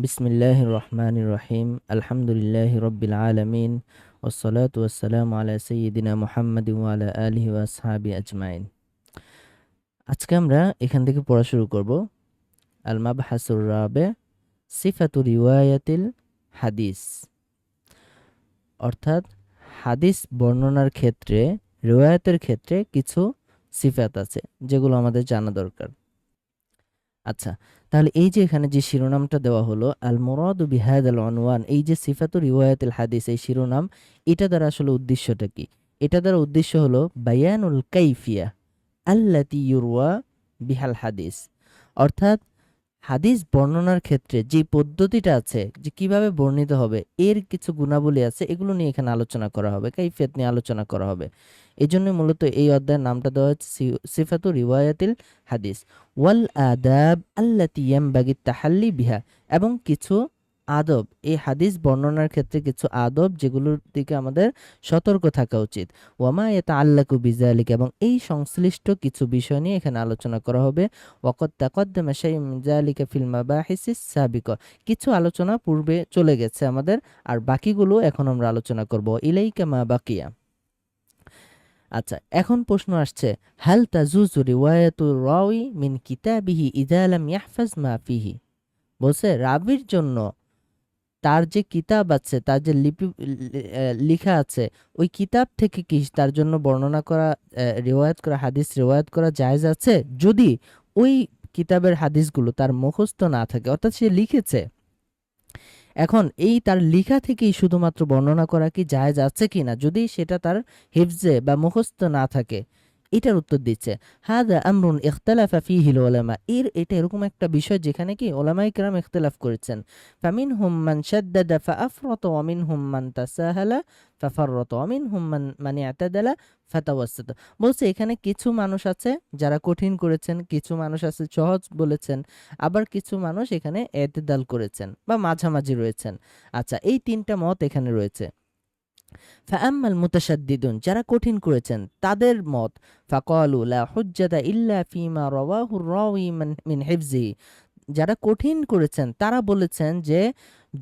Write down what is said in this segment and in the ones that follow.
বিসমিল্লাহির রহমানির রহিম। আলহামদুলিল্লাহি রাব্বিল আলামিন ওয়াসসালাতু ওয়াসসালামু আলা সাইয়্যিদিনা মুহাম্মাদিন ওয়া আলা আলিহি ওয়া আসহাবিহি আজমাইন। আজকে আমরা এখান থেকে পড়া শুরু করব। আল মাবহাসুর রাবে সিফাতু রিওয়ায়াতিল হাদিস, অর্থাৎ হাদিস বর্ণনার ক্ষেত্রে, রিওয়ায়াতের ক্ষেত্রে কিছু সিফাত আছে যেগুলো আমাদের জানা দরকার। আচ্ছা, তাহলে এই যে এখানে যে শিরোনামটা দেওয়া হলো আল মুরাদু বিহাদাল উনওয়ান, এই যে সিফাতু রিওয়ায়াতুল হাদিস, এই শিরোনাম, এটা দ্বারা আসলে উদ্দেশ্যটা কি? এটা দ্বারা উদ্দেশ্য হলো বায়ানুল কাইফিয়া আল্লাতি ইউরওয়া বিহাল হাদিস, অর্থাৎ হাদিস বর্ণনার ক্ষেত্রে যে পদ্ধতিটা আছে, যে কিভাবে বর্ণিত হবে, এর কিছু গুণাবলী আছে, এগুলো নিয়ে এখানে আলোচনা করা হবে, কাইফিয়াত নিয়ে আলোচনা করা হবে। এই জন্য মূলত এই অধ্যায়ের নামটা দেওয়া হচ্ছে সিফাতু রিওয়ায়াতিল হাদিস ওয়াল আদাব আল্লাতি ইয়ানবাগি তাহাল্লি বিহা, এবং কিছু আদব, এই হাদিস বর্ণনার ক্ষেত্রে কিছু আদব যেগুলোর দিকে আমাদের সতর্ক থাকা উচিত। ওয়ামা ইয়াতাআল্লাকু বিযালিকা, এবং এই সংশ্লিষ্ট কিছু বিষয় নিয়ে এখানে আলোচনা করা হবে। ওয়াকাদ তাকাদ্দামা শাইউম মিন যালিকা ফিল মাবাহিসিস সাবিকা, কিছু আলোচনা পূর্বে চলে গেছে আমাদের, আর বাকিগুলো এখন আমরা আলোচনা করব। ইলাইকা মা বাকিয়া। আচ্ছা, এখন প্রশ্ন আসছে, হাল তাজুজু রিওয়ায়াতুর রাওয়ি মিন কিতাবিহি ইযা লাম ইয়াহফাজ মা ফিহি। বলছে রাবির জন্য তার যে কিতাব আছে, তার যে লিখা আছে, ওই কিতাব থেকে কি তার জন্য বর্ণনা করা, রিওয়ায়াত করা, হাদিস রিওয়ায়াত করা জায়েজ আছে, যদি ওই কিতাবের হাদিসগুলো তার মুখস্থ না থাকে, অর্থাৎ সে লিখেছে। এখন এই তার লেখা থেকেই শুধুমাত্র বর্ণনা করা কি জায়েজ আছে কিনা, যদি সেটা তার হিফজে বা মুখস্থ না থাকে? এটার উত্তর দিচ্ছে, হাদা আমরুন ইখতালাফা ফীহিল উলামা, এটা এরকম একটা বিষয় যেখানে কি উলামায়ে কেরাম ইখতিলাফ করেছেন। ফামিনহুম মান শাদ্দাদা ফাআফরাতা ওয়া মিনহুম মান তাসাহালা ফাফাররাতা ওয়া মিনহুম মান ইআতাদালা ফাতাওয়াসসাতা। বলছে এখানে কিছু মানুষ আছে যারা কঠিন করেছেন, কিছু মানুষ আছে সহজ বলেছেন, আবার কিছু মানুষ এখানে এতেদাল করেছেন বা মাঝামাঝি রয়েছেন। আচ্ছা, এই তিনটা মত এখানে রয়েছে। ফাআম্মাল মুতাশাদ্দিদুন, যারা কঠিন করেছেন তাদের মত, ফাকালু লা হুজ্জাতা ইল্লা ফিমা রাওয়াহুর রাওয়ি মিন হিফজিহি, যারা কঠিন করেছেন তারা বলেছেন যে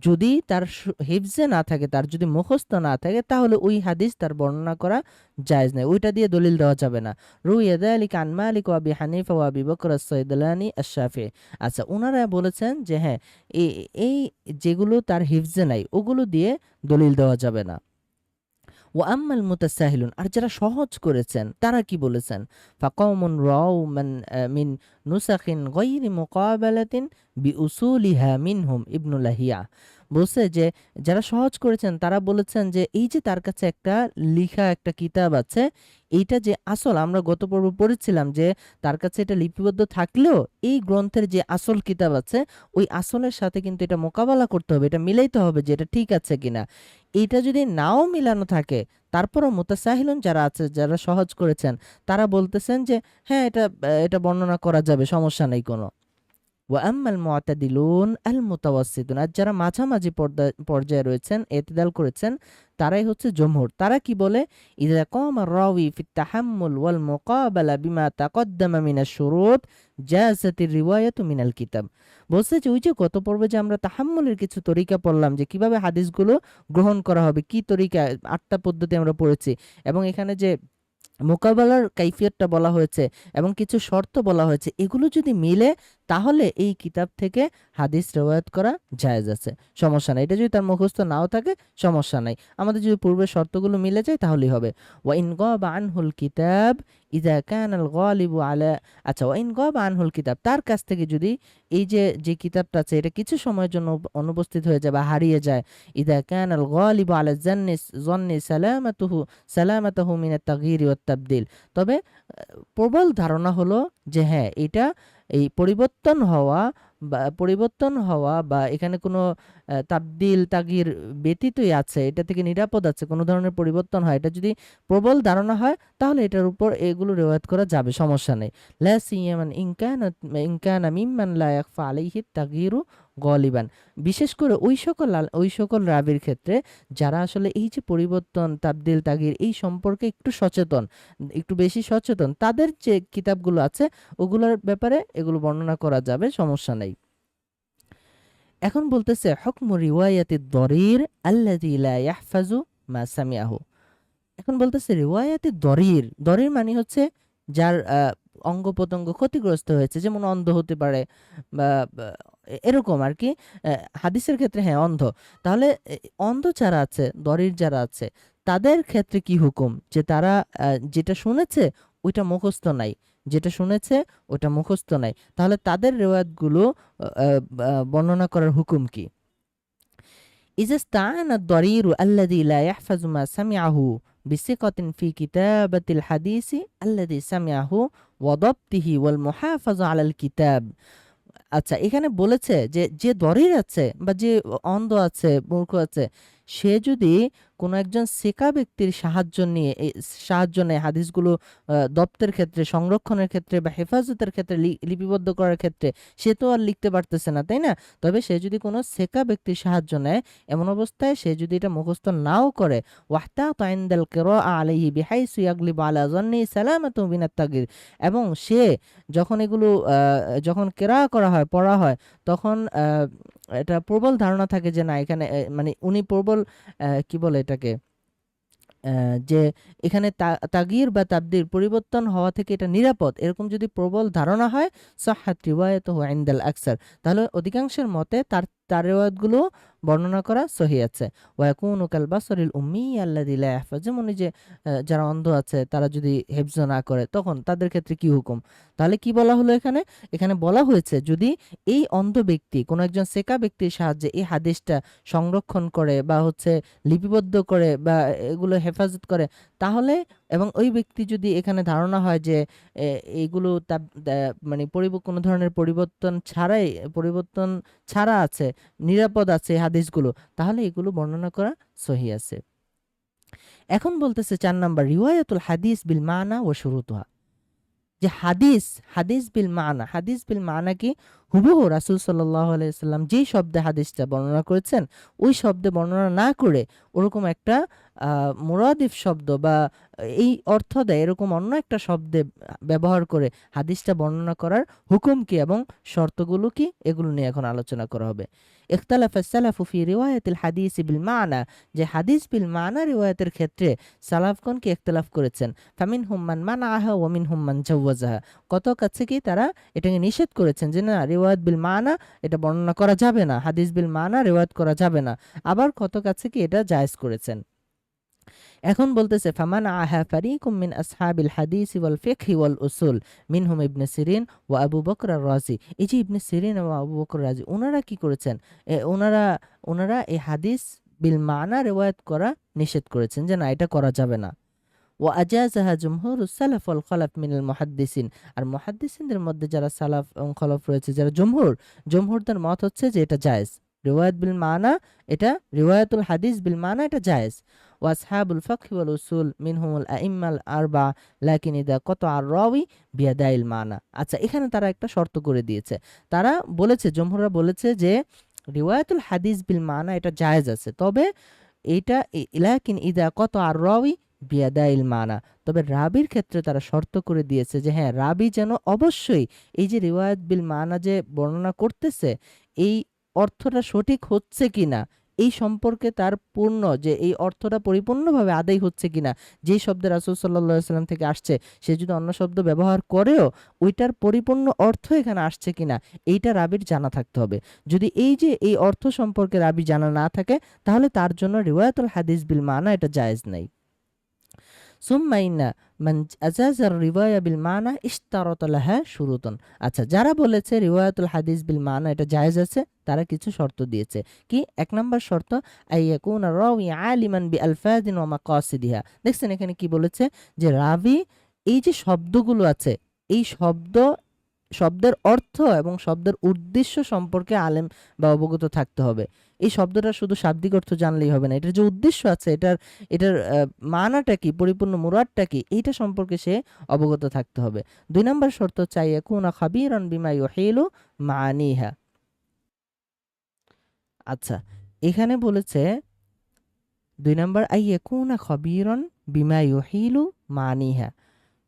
যদি তার হিফজে না থাকে, তার যদি মুখস্থ না থাকে, তাহলে ওই হাদিস তার বর্ণনা করা জায়েজ নয়, ওইটা দিয়ে দলিল দেওয়া যাবে না। রুইয়া যালিকা আন মালিক ওয়া আবি হানিফা ওয়া আবি বকর আস-সাইদলানি আশ-শাফিঈ। আচ্ছা, ওনারা বলেছেন যে হ্যাঁ, এই যেগুলো তার হিফজে নাই, ওগুলো দিয়ে দলিল দেওয়া যাবে না। ও আম্মাল মুতাসাহিলুন, আর যারা সহজ করেছেন তারা কি বলেছেন? ফাকাউমুন রাউ মিন নুসাখিন গায়রি মুকাবালাতিন বিউসুলিহা মিনহুম ইবনু লাহিয়া। বলছে যে যারা সহজ করেছেন তারা বলেছেন যে এই যে তার কাছে একটা লিখা একটা কিতাব আছে, এইটা যে আসল, আমরা গত পর্ব পড়েছিলাম যে তার কাছে এটা লিপিবদ্ধ থাকলেও এই গ্রন্থের যে আসল কিতাব আছে, ওই আসলের সাথে কিন্তু এটা মোকাবেলা করতে হবে, এটা মিলাইতে হবে যে এটা ঠিক আছে কিনা। এইটা যদি নাও মিলানো থাকে, তারপরও মুতাসাহিলুন যারা আছে, যারা সহজ করেছেন, তারা বলতেছেন যে হ্যাঁ, এটা বর্ণনা করা যাবে, সমস্যা নেই কোনো। ওয়া আম্মাল মুআতাদিলুন আল মুতাওয়াসসিতুন, আর যারা মাঝামাঝি পর্যায়ে রয়েছেন, এতেদাল করেছেন, তারাই হচ্ছে জমহুর। তারা কি বলে? ইযা কামা রাওয়ি ফিত তাহাম্মুল ওয়াল মুকাবালা বিমা তাকদ্দামা মিনাশ শুরুত জাযাতির রিওয়ায়াতু মিনাল কিতাব। বলছে যে ওই যে গত পর্বে যে আমরা তাহাম্মুলের কিছু তরিকা পড়লাম, যে কিভাবে হাদিসগুলো গ্রহণ করা হবে, কি তরিকা, 8টা পদ্ধতি আমরা পড়েছি, এবং এখানে যে মোকাবেলার কাইফিয়তটা বলা হয়েছে এবং কিছু শর্ত বলা হয়েছে, এগুলো যদি মিলে তাহলে এই কিতাব থেকে হাদিস রিওয়ায়াত করা জায়েজ আছে, সমস্যা নাই। এটা যদি তার মুখস্থ নাও থাকে, সমস্যা নাই, আমাদের যদি পূর্বের শর্তগুলো মিলে যায় তাহলেই হবে। ওয়া ইন গাবা আনহুল কিতাব ইযা কানাল গালিবু আলা, আচ্ছা, ওয়া ইন গাবা আনহুল কিতাব, তার কাছ থেকে যদি এই যে কিতাবটা আছে এটা কিছু সময়ের জন্য অনুপস্থিত হয়ে যায় বা হারিয়ে যায়, ইযা কানাল গালিবু আলা জন্নি সালামাতুহু মিনাত তাগয়ির ওয়াত তাবদীল, তবে প্রবল ধারণা হলো যে হ্যাঁ, এটা এই পরিবর্তন হওয়া বা এখানে কোনো তাবদিল তাগির ব্যতীতই আছে, এটা থেকে নিরাপদ আছে, কোনো ধরনের পরিবর্তন হয়, এটা যদি প্রবল ধারণা হয় তাহলে এটার উপর এগুলো রিওয়ায়াত করা যাবে, সমস্যা নেই। লা সিয়ামান ইনকানা মিম্মান লা ইয়াখফা আলাইহি তাগয়িরু গালিবান, বিশেষ করে ওই সকল রাবির ক্ষেত্রে যারা আসলে এই যে পরিবর্তন, তাবদিল তাগির, এই সম্পর্কে একটু বেশি সচেতন, তাদের যে কিতাবগুলো আছে ওগুলোর ব্যাপারে এগুলো বর্ণনা করা যাবে, সমস্যা নেই। এখন বলতেছে হুকমু রিওয়ায়াতি দরির আল্লাযী লা ইয়াহফাজু মা সামিআহু। এখন বলতেছে রিওয়ায়াতি দরির, দরির মানে হচ্ছে যার অঙ্গ প্রত্যঙ্গ ক্ষতিগ্রস্ত হয়েছে, যেমন অন্ধ হতে পারে বা এরকম আর কি। হাদিসের ক্ষেত্রে হ্যাঁ অন্ধ। তাহলে অন্ধ যারা আছে, দরির যারা আছে, তাদের ক্ষেত্রে কি হুকুম? যে তারা যেটা শুনেছে ওইটা মুখস্থ নাই, যেটা শুনেছে ওটা মুখস্থ নাই, তাহলে তাদের রেওয়ায়াতগুলো বর্ণনা করার হুকুম কি? إذا استعان الضرير الذي لا يحفظ ما سمعه بثقة في كتابة الحديث الذي سمعه وضبطه والمحافظة على الكتاب। আচ্ছা, এখানে বলেছে যে যে দরির আছে বা যে অন্ধ আছে, মূর্খ আছে, সে যদি কোনো একজন সেকা ব্যক্তির সাহায্য নেয় হাদিসগুলো দপ্তের ক্ষেত্রে, সংরক্ষণের ক্ষেত্রে বা হেফাজতের ক্ষেত্রে, লিপিবদ্ধ করার ক্ষেত্রে, সে তো আর লিখতে পারতেছে না, তাই না? তবে সে যদি কোনো সেকা ব্যক্তির সাহায্য নেয়, এমন অবস্থায় সে যদি এটা মুখস্থ নাও করে, ওয়াহতা তাইন্দাল কিরাআ আলাইহি বিহাইসু ইয়াগলিবু আলা যান্নি সালামাতু মিনাত তাগয়ির, এবং সে যখন এগুলো যখন কেরা করা হয়, পড়া হয়, তখন এটা প্রবল ধারণা থাকে যে না এখানে মানে উনি প্রবল কি বলে এটাকে, যে এখানে তাগয়ির বা তাবদীল পরিবর্তন হওয়া থেকে এটা নিরাপদ, এরকম যদি প্রবল ধারণা হয়, সাহহাত রিওয়ায়াতুহু ইনদাল আকসার, তাহলে অধিকাংশের মতে তার তার রিওয়ায়াতগুলো বর্ণনা করা সহিহ আছে। ওয়া ইয়াকুনু কাল বাসরিল উম্মি আল্লাযী লা ইয়াহফাজ, যেমন এই যে যারা অন্ধ আছে তারা যদি হিফজ না করে, তখন তাদের ক্ষেত্রে কি হুকুম? তাহলে কি বলা হলো এখানে? এখানে বলা হয়েছে যদি এই অন্ধ ব্যক্তি কোনো একজন সেকা ব্যক্তির সাহায্যে এই হাদিসটা সংরক্ষণ করে বা হচ্ছে লিপিবদ্ধ করে বা এগুলো হেফাজত করে, তাহলে এবং ওই ব্যক্তি যদি এখানে ধারণা হয় যে এইগুলো মানে কোনো ধরনের পরিবর্তন ছাড়া আছে, নিরাপদ আছে হাদিসগুলো, তাহলে এগুলো বর্ণনা করা সহিহ আছে। এখন বলতেছে 4 নাম্বার, রিওয়ায়াতুল হাদিস বিল মানা ওয়া শুরুতুহা। যে হাদিস বিল মানা কি? হুবহু রাসূল সাল্লাল্লাহু আলাইহি সাল্লাম যেই শব্দে হাদিসটা বর্ণনা করেছেন, ওই শব্দে বর্ণনা না করে ওরকম একটা মুরাদিফ শব্দ বা এই অর্থ দেয় এরকম অন্য একটা শব্দে ব্যবহার করে হাদিসটা বর্ণনা করার হুকুম কি এবং শর্তগুলো কি, এগুলো নিয়ে এখন আলোচনা করা হবে। ইখতালাফা সালাফু ফি রিওয়ায়াতিল হাদিস বিল মানা, যে হাদিস বিল মানা রিওয়ায়াতের ক্ষেত্রে সালাফগণ কি ইখতিলাফ করেছেন। ফামিনহুম মান মানাআহা ওয়া মিনহুম মান জাওয়াজাহা, কত কাছে কি তারা এটাকে নিষেধ করেছেন যে না রিওয়ায়াত বিল মানা এটা বর্ণনা করা যাবে না, হাদিস বিল মানা রিওয়ায়াত করা যাবে না, আবার কত কাছে কি এটা জায়েজ করেছেন। এখন বলতেছে ফামান আহা ফারিকুম মিন আসহাবিল হাদিস ওয়াল ফিকহি ওয়াল উসুল মিনহুম ইবনে সিরিন ওয়া আবু বকর আর-রাজি। এই যে ইবনে সিরিন ও আবু বকর রাজি, ওনারা কি করেছেন? ওনারা ওনারা এই হাদিস বিল মানা রিওয়ায়াত করা নিষেধ করেছেন যে না এটা করা যাবে না। ওয়া আজাযাহা জুমহুরুস সালাফ ওয়াল খালাফ মিনাল মুহাদ্দিসিন, আর মুহাদ্দিসিনদের মধ্যে যারা সালাফ এবং খলফ রয়েছে, যারা জমহুরদের মত হচ্ছে যে এটা জায়েজ, রিওয়ায়াত বিল মানা, এটা রিওয়ায়াতুল হাদিস বিল মানা এটা জায়েজ। ওয়া আসহাবুল ফকহি ওয়াল উসুল মিনহুমুল আইম্মাল আরবা লাকিন ইদা কতআ আর-রাওয়ি বিয়াদাইল মানা। আচ্ছা, এখানে তারা একটা শর্ত করে দিয়েছে। তারা বলেছে, জমহুররা বলেছে যে রিওয়ায়াতুল হাদিস বিল মানা এটা জায়েজ আছে, তবে এইটা লাকিন ইদা কতআ আর-রাওয়ি বিয়াদাইল মানা, তবে রাবির ক্ষেত্রে তারা শর্ত করে দিয়েছে যে হ্যাঁ, রাবি যেন অবশ্যই এই যে রিওয়ায়াত বিল মানা যে বর্ণনা করতেছে, এই অর্থটা সঠিক হচ্ছে কিনা, এই সম্পর্কে তার যে এই অর্থটা পরিপূর্ণভাবে আদায় হচ্ছে কিনা, যেই শব্দে রাসূল সাল্লাল্লাহু আলাইহি সাল্লাম থেকে আসছে, সে যদি অন্য শব্দ ব্যবহার করেও ওইটার পরিপূর্ণ অর্থ এখানে আসছে কিনা, এইটা রাবির জানা থাকতে হবে। যদি এই যে এই অর্থ সম্পর্কে রাবি জানা না থাকে, তাহলে তার জন্য রিওয়ায়াতুল হাদিস বিল মানা এটা জায়েজ নাই। সুম্মা ইন্না মান আজাজার রিওয়ায়া বিল মানা ইশতারাত লাহা শুরুতুন। আচ্ছা, যারা বলেছে রিওয়ায়াতুল হাদিস বিল মানা এটা জায়েজ আছে, তারা কিছু শর্ত দিয়েছে। কি? 1 নাম্বার শর্ত, আইয়াকুনা রাওয়ি আলিমান বিআলফাযিন ওয়া মাকাসিদিহা। দেখছেন এখানে কি বলেছে? যে রাবি এই যে শব্দগুলো আছে, এই শব্দের অর্থ এবং শব্দের উদ্দেশ্য সম্পর্কে আলেম বা অবগত থাকতে হবে। এই শব্দটা শুধু শাব্দিক অর্থ জানলেই হবে না, এটার যে উদ্দেশ্য আছে, এটার মানাটা কি, পরিপূর্ণ মুরাদটা কি, এইটা সম্পর্কে সে অবগত থাকতে হবে। 2 নাম্বার শর্ত হচ্ছে আইয়াকুনা খাবীরান বিমা ইউহিলু মাআনিহা। আচ্ছা, এখানে বলেছে 2 নাম্বার আইয়াকুনা খাবীরান বিমা ইউহিলু মাআনিহা,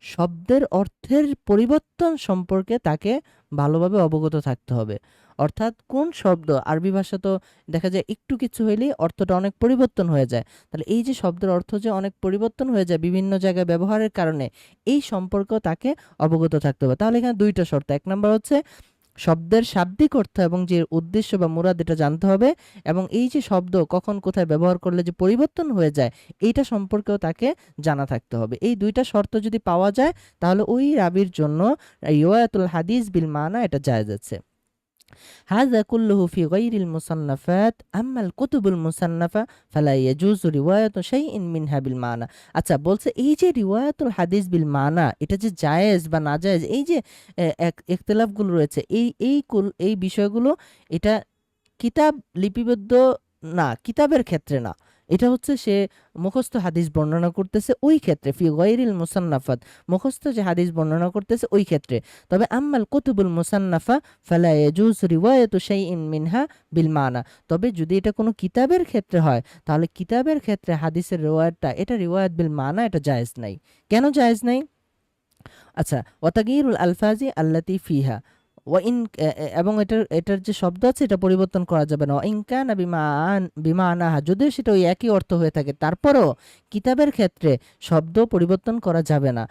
শব্দের অর্থের পরিবর্তন সম্পর্কে তাকে ভালোভাবে অবগত থাকতে হবে। অর্থাৎ কোন শব্দ, আরবি ভাষা তো দেখা যায় একটু কিছু হইলেই অর্থটা অনেক পরিবর্তন হয়ে যায়। তাহলে এই যে শব্দের অর্থ যে অনেক পরিবর্তন হয়ে যায় বিভিন্ন জায়গায় ব্যবহারের কারণে, এই সম্পর্কেও তাকে অবগত থাকতে হবে। তাহলে এখানে দুইটা শর্ত। এক নাম্বার হচ্ছে শব্দের শাব্দিক অর্থ এবং যে উদ্দেশ্য বা মুরাদ এটা জানতে হবে, এবং এই যে শব্দ কখন কোথায় ব্যবহার করলে যে পরিবর্তন হয়ে যায় এইটা সম্পর্কেও তাকে জানা থাকতে হবে। এই দুইটা শর্ত যদি পাওয়া যায় তাহলে ওই রাবির জন্য রিওয়ায়াতুল হাদিস বিল মানা এটা জায়েজ আছে। هذا كله في غير المصنفات أما الكتب المصنفة فلا يجوز رواية شيء منها بالمعنى। আচ্ছা বলছে এই যে রিওয়ায়াতুল হাদিস বিল মানা এটা যে জায়েজ বা না জায়েজ, এই যে ইখতিলাফগুলো রয়েছে, এই বিষয়গুলো এটা কিতাব লিপিবদ্ধ না, কিতাবের ক্ষেত্রে না। এটা হচ্ছে সে মুখস্থ হাদিস বর্ণনা করতেছে ওই ক্ষেত্রে, ফি গায়রিল মুসান্নাফাত, মুখস্থ যে হাদিস বর্ণনা করতেছে ওই ক্ষেত্রে। তবে আম্মাল কুতুবুল মুসান্নাফা ফালা ইয়াজুজ রিওয়ায়াতু শাইইন মিনহা বিল মানা। তবে যদি এটা কোনো কিতাবের ক্ষেত্রে হয় তাহলে কিতাবের ক্ষেত্রে হাদিসের রিওয়ায়াতটা এটা রিওয়ায়াত বিল মানা এটা জায়েজ নাই। কেন জায়েজ নাই? আচ্ছা, ওয়াতাগিরুল আলফাজি আল্লাতি ফিহা ওয়াইন, এবং এটার যে শব্দ আছে এটা পরিবর্তন করা যাবে না। ইনকান বিমানাহা, যদিও সেটা ওই একই অর্থ হয়ে থাকে তারপরও কিতাবের ক্ষেত্রে শব্দ পরিবর্তন করা যাবে না।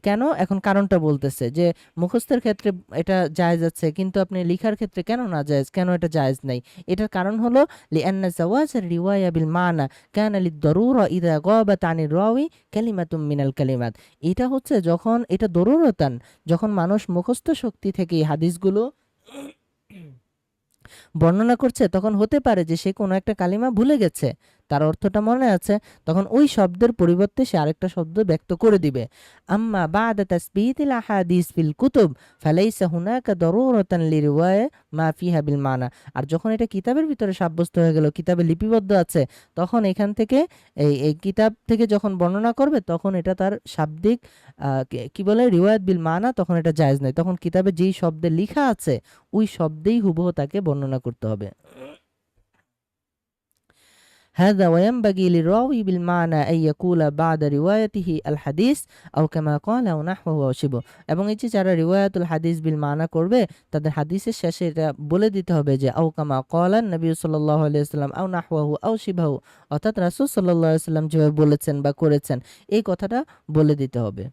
কেন? এখন কারণটা বলতেছে যে মুখস্থের ক্ষেত্রে এটা জায়েজ আছে কিন্তু আপনি লিখার ক্ষেত্রে কেন না জায়েজ, কেন এটা জায়েজ নাই? এটার কারণ হলো লিআন্না জাওয়াজ রিওয়ায়া বিল মানা কানা লিদ-দারুরা ইযা গাবাত আনির রাওয়ি কালিমাতুম মিনাল কালিমাত। এটা হচ্ছে যখন এটা দরুরতান, যখন মানুষ মুখস্থ শক্তি থেকে এই হাদিসগুলো বর্ণনা করছে তখন হতে পারে যে সে কোনো একটা কালিমা ভুলে গেছে, তার অর্থটা মনে আছে, তখন ওই শব্দের পরিবর্তে সে আরেকটা শব্দ ব্যক্ত করে দিবে। আম্মা বাদা তাসবিতিল আহাদিস ফিল কুতুব ফালাইসা হুনাকা দারুরাতান লিরিওয়ায়া মা ফিহা বিল মানা। আর যখন এটা কিতাবের ভিতরে সাব্যস্ত হয়ে গেল, কিতাবে লিপিবদ্ধ আছে, তখন এখান থেকে এই কিতাব থেকে যখন বর্ণনা করবে তখন এটা তার শাব্দিক কি বলে রিওয়ায়াত বিল মানা, তখন এটা জায়েজ নাই। তখন কিতাবে যেই শব্দে লেখা আছে ওই শব্দেই হুবহু তাকে বর্ণনা করতে হবে। هذا وينبغي للراوي بالمعنى أن يقول بعد روايته الحديث أو كما قال أو نحوه أو شبه। এবং এই যে যারা রিওয়ায়াতুল হাদিস বিল মানা করবে তাদের হাদিসের শেষে এটা বলে দিতে হবে যে আও কামা ক্বালা নবী সাল্লাল্লাহু আলাইহি ওয়াসাল্লাম আও নাহওয়াহু আও শিবহু, অর্থাৎ রাসূল সাল্লাল্লাহু আলাইহি ওয়াসাল্লাম যেভাবে বলেছেন বা করেছেন এই কথাটা বলে দিতে হবে।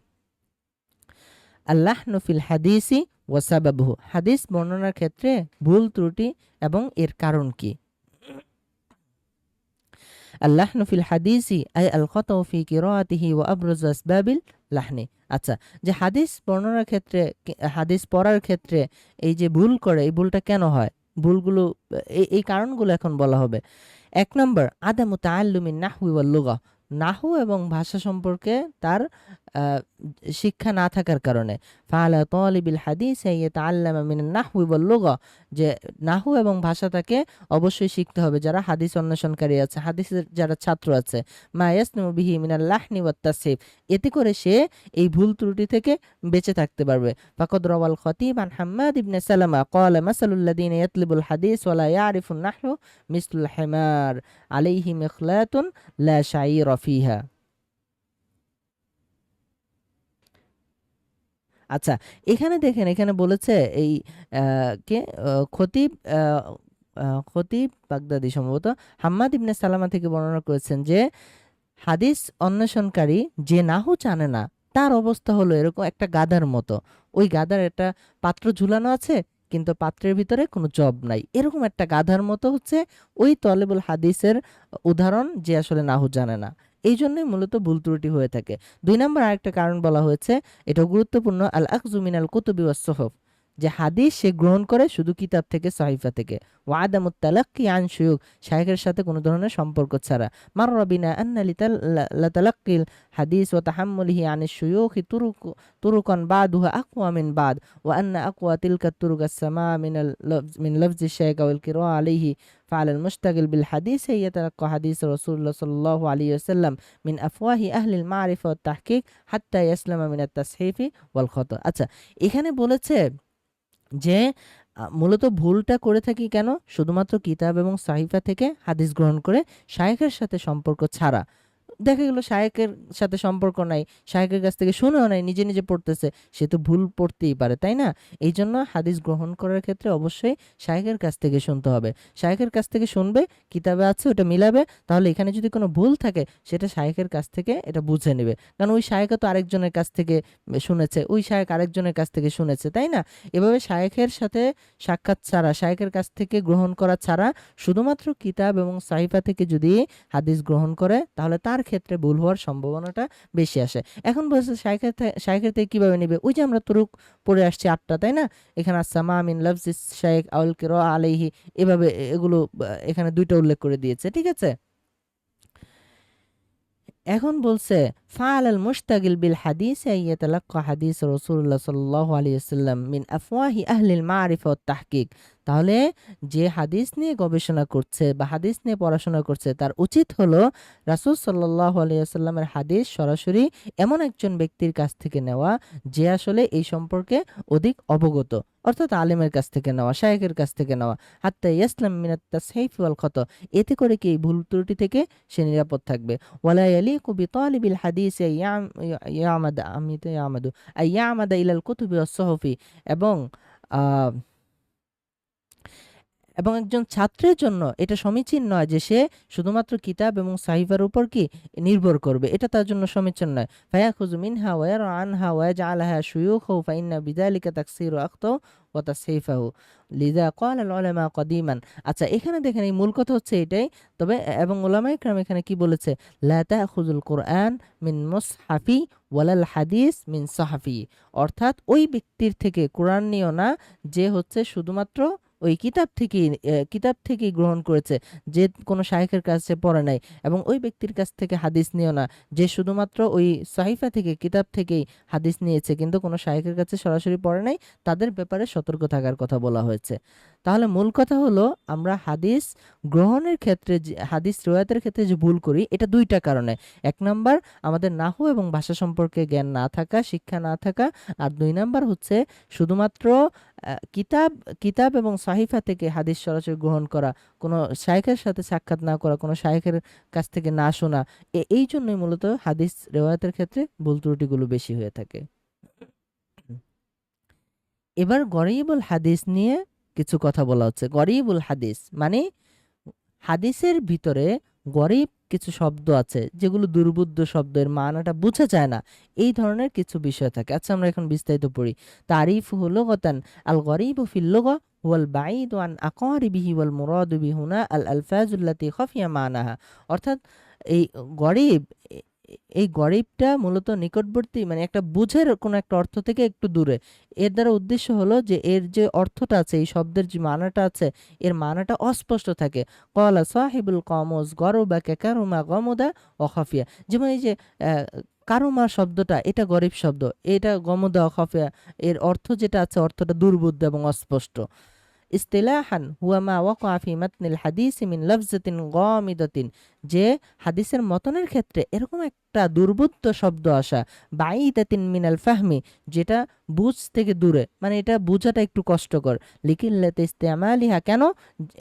আল্লাহনু ফিল হাদিসি ওয়া সাবাবুহু, হাদিস বর্ণনার ক্ষেত্রে ভুল ত্রুটি এবং এর কারণ কি। আল্লাহনু ফিল হাদিসি আই আল খাতাউ ফি কিরাআতিহি ওয়া আবরাজু আসবাবিল লাহনি। আচ্ছা, যে হাদিস বর্ণনার ক্ষেত্রে হাদিস পড়ার ক্ষেত্রে এই যে ভুল করে, এই ভুলটা কেন হয়, ভুলগুলো এই কারণগুলো এখন বলা হবে। এক নম্বর আদামু তাআল্লুমিন নাহওয়ি ওয়াল লুগা, নাহু এবং ভাষা সম্পর্কে তার শিক্ষা না থাকার কারণে। ফাআলা তালিবিল হাদিস ইয়াতাআল্লামা মিনান নাহওয়ি ওয়াল লুগা, যে নাহু এবং ভাষা তাকে অবশ্যই শিখতে হবে যারা হাদিস অন্বেষণকারী আছে, হাদিসের যারা ছাত্র আছে। মা ইয়াসনু বিহি মিনাল লাহনি ওয়াত তাসহিফ, এতে করে সে এই ভুল ত্রুটি থেকে বেঁচে থাকতে পারবে। ফাকাদ রাওয়াল খতিব আন হাম্মাদ ইবনে সালামা ক্বালা মাসালুল লাযিনা ইয়াতলুবুল হাদিস ওয়া লা ইয়ারিফুন নাহু মিসলুল হিমার আলাইহি মিখলাতুন লা শাইরা ফিহা। আচ্ছা, এখানে দেখেন, এখানে বলেছে এই কে খতিব খতিব বাগদাদি সম্ভবত হাম্মাদ ইবনে সালামা থেকে বর্ণনা করেছেন যে হাদিস অন্বেষণকারী যে নাহু জানে না তার অবস্থা হলো এরকম একটা গাধার মতো। ওই গাধার একটা পাত্র ঝুলানো আছে কিন্তু পাত্রের ভিতরে কোনো জব নাই, এরকম একটা গাধার মতো হচ্ছে ওই তলেবুল হাদিসের উদাহরণ যে আসলে নাহু জানে না। এই জন্যই মূলত ভুল ত্রুটি হয়ে থাকে। দুই নম্বর আরেকটা কারণ বলা হয়েছে, এটা গুরুত্বপূর্ণ, আল আখযু মিনাল কুতুবি ওয়াস সুহুফ, যে হাদিস সে গ্রহণ করে শুধু কিতাব থেকে, সহিফা থেকে। ওয়া আদামুত তালাক্কি আন শুয়ুখ, শায়খের সাথে কোনো ধরনের সম্পর্ক ছাড়া। মাররা বিনা আন্না লিতালাক্কিল হাদিস ওয়া তাহাম্মুলিহি আনিশ শুয়ুখি তুরুকান বাদুহা আকওয়া মিন বাদ, ওয়া আন্না আকওয়া তিলকা তুরুক আস-সামা মিন লফজি শাইখ ওয়াল কিরা আলাইহি ফাআল মুশতাগিল বিল হাদিস ইয়াতালাক্কা হাদিস রাসূলুল্লাহ সাল্লাল্লাহু আলাইহি ওয়াসাল্লাম মিন আফওয়াহি আহলিল মারিফা ওয়াত তাহকিক হাত্তা ইয়াসলামা মিনাত তাসহিফি ওয়াল খাতা। আচ্ছা, এখানে বলেছে যে মূলত ভুলটা করে থাকি কেন, শুধুমাত্র কিতাব এবং সাহিফা থেকে হাদিস গ্রহণ করে শাইখের সাথে সম্পর্ক ছাড়া। দেখা গেল শায়েখের সাথে সম্পর্ক নাই, শায়েখের কাছ থেকে শুনেও নাই, নিজে নিজে পড়তেছে, সে তো ভুল পড়তেই পারে, তাই না? এই জন্য হাদিস গ্রহণ করার ক্ষেত্রে অবশ্যই শায়েখের কাছ থেকে শুনতে হবে। শায়েখের কাছ থেকে শুনবে, কিতাবে আছে ওটা মিলাবে, তাহলে এখানে যদি কোনো ভুল থাকে সেটা শায়েখের কাছ থেকে এটা বুঝে নেবে। কারণ ওই শায়েখও তো আরেকজনের কাছ থেকে শুনেছে, ওই শায়েখ আরেকজনের কাছ থেকে শুনেছে, তাই না? এভাবে শায়েখের সাথে সাক্ষাৎ ছাড়া, শায়েখের কাছ থেকে গ্রহণ করা ছাড়া শুধুমাত্র কিতাব এবং সাহিফা থেকে যদি হাদিস গ্রহণ করে তাহলে তার ক্ষেত্রে ভুল হওয়ার সম্ভাবনাটা বেশি আসে। এখন বলছে শায়েখের থেকে কিভাবে নেবে? ওই যে আমরা তুরুক পড়ে আসছি 8টা, তাই না? এখানে আসামা মিন লাফজিস শায়েখ আউল কিরা আলাইহি, এভাবে এগুলো এখানে 2টা উল্লেখ করে দিয়েছে, ঠিক আছে? এখন বলছে ফাআল আল মুশতাগিল বিল হাদিস ইয়াতালাক্কা হাদিস রাসূলুল্লাহ সাল্লাল্লাহু আলাইহি ওয়াসাল্লাম মিন আফওয়াহি আহলিল মারিফা ওয়াত তাহকিক। তাহলে যে হাদিস নিয়ে গবেষণা করছে বা হাদিস নিয়ে পড়াশোনা করছে তার উচিত হলো রাসূল সাল্লাল্লাহু আলাইহি ওয়াসাল্লামের হাদিস সরাসরি এমন একজন ব্যক্তির কাছ থেকে নেওয়া যে আসলে এই সম্পর্কে অধিক অবগত, অর্থাৎ আলেমের কাছ থেকে নেওয়া, শায়েখের কাছ থেকে নেওয়া, হাত্তা ইয়াসলাম মিনাত তাসহিফ ওয়াল খতা। এতে করে কি এই ভুল ত্রুটি থেকে সে নিরাপদ থাকবে। ওয়ালা ইয়ালিকু বিতালিবিল হাদিস ইয়ামাদু ইলাল কুতুবি ওয়াস সুহুফি। এবং আহ এবং একজন ছাত্রের জন্য এটা সমীচীন নয় যে সে শুধুমাত্র কিতাব এবং সাহিফার উপর কি নির্ভর করবে, এটা তার জন্য সমীচীন নয়। ফায়াখুযু মিনহা ওয়া ইয়ারা আনহা ওয়া ইয়াজআলাহা শুয়ুখাহু ফাইন্না বিযালিকা তাকসীরু আখতাহু ওয়া তাসহিফাহু লিযা ক্বালা আল উলামা কদিমান। আচ্ছা, এখানে দেখেন এই মূল কথা হচ্ছে এটাই। তবে এবং উলামায়ে কেরাম এখানে কি বলেছে? লা তাখুযুল কুরআন মিন মুসহাফি ওয়ালাল হাদিস মিন সাহাফি। অর্থাৎ ওই ব্যক্তির থেকে কোরআন নিও না যে হচ্ছে শুধুমাত্র ওই কিতাব থেকেই গ্রহণ করেছে, যে কোনো শায়েখের কাছে পড়ে নাই। এবং ওই ব্যক্তির কাছ থেকে হাদিস নিও না যে শুধুমাত্র ওই সাহিফা থেকে, কিতাব থেকেই হাদিস নিয়েছে কিন্তু কোনো শায়েখের কাছে সরাসরি পড়ে নাই। তাদের ব্যাপারে সতর্ক থাকার কথা বলা হয়েছে। তাহলে মূল কথা হলো আমরা হাদিস গ্রহণের ক্ষেত্রে হাদিস রিওয়ায়াতের ক্ষেত্রে যে ভুল করি এটা 2টা কারণে। 1 নাম্বার আমাদের নাহু এবং ভাষা সম্পর্কে জ্ঞান না থাকা, শিক্ষা না থাকা। আর 2 নাম্বার হচ্ছে শুধুমাত্র কিতাব কিতাব এবং সাহিফা থেকে হাদিস সরাসরি গ্রহণ করা, কোনো শায়েখের সাথে সাক্ষাৎ না করা, কোনো শায়েখের কাছ থেকে না শোনা। এই জন্যই মূলত হাদিস রিওয়ায়াতের ক্ষেত্রে ভুল ত্রুটিগুলো বেশি হয়ে থাকে। এবার গরীবুল হাদিস নিয়ে কিছু কথা বলা হচ্ছে। গরীবুল হাদিস মানে হাদিসের ভিতরে গরীব কিছু শব্দ আছে যেগুলো দুর্বোধ্য শব্দ, এর মানাটা বোঝা যায় না, এই ধরনের কিছু বিষয় থাকে। আচ্ছা, আমরা এখন বিস্তারিত পড়ি। তারিফুহু লুগাতান আল গরীবু ফিল লুগা ওয়াল বাঈদু আন আকারিবিহি ওয়াল মুরাদু বিহুনা আল আলফাজুল্লাতী খাফিয়া মানাহা। অর্থাৎ এই গরীব, এই গরীবটা মূলত নিকটবর্তী, মানে একটা বুঝের কোনো একটা অর্থ থেকে একটু দূরে। এর দ্বারা উদ্দেশ্য হলো যে এর যে অর্থটা আছে, এই শব্দের যে মানাটা আছে, এর মানাটা অস্পষ্ট থাকে। ক্বালা সাহিবুল কামুস গরবা কারুমা গমুদা ও খাফিয়া। যেমন এই যে কারুমা শব্দটা, এটা গরীব শব্দ, এটা গমুদা ও খাফিয়া, এর অর্থ যেটা আছে অর্থটা দুর্বোধ্য এবং অস্পষ্ট। ইস্তিলাহান হুয়া মা ওয়াকা ফি মাতনিল হাদিস মিন লাফজাতিন গামিদাতিন। যে হাদিসের মতনের ক্ষেত্রে এরকম একটা দুর্বোধ্য শব্দ আসা, বাঈদাতিন মিনাল ফাহমি, যেটা বুঝ থেকে দূরে, মানে এটা বোঝাটা একটু কষ্টকর। লিকিল্লাতি ইস্তেমালিহা, কেন?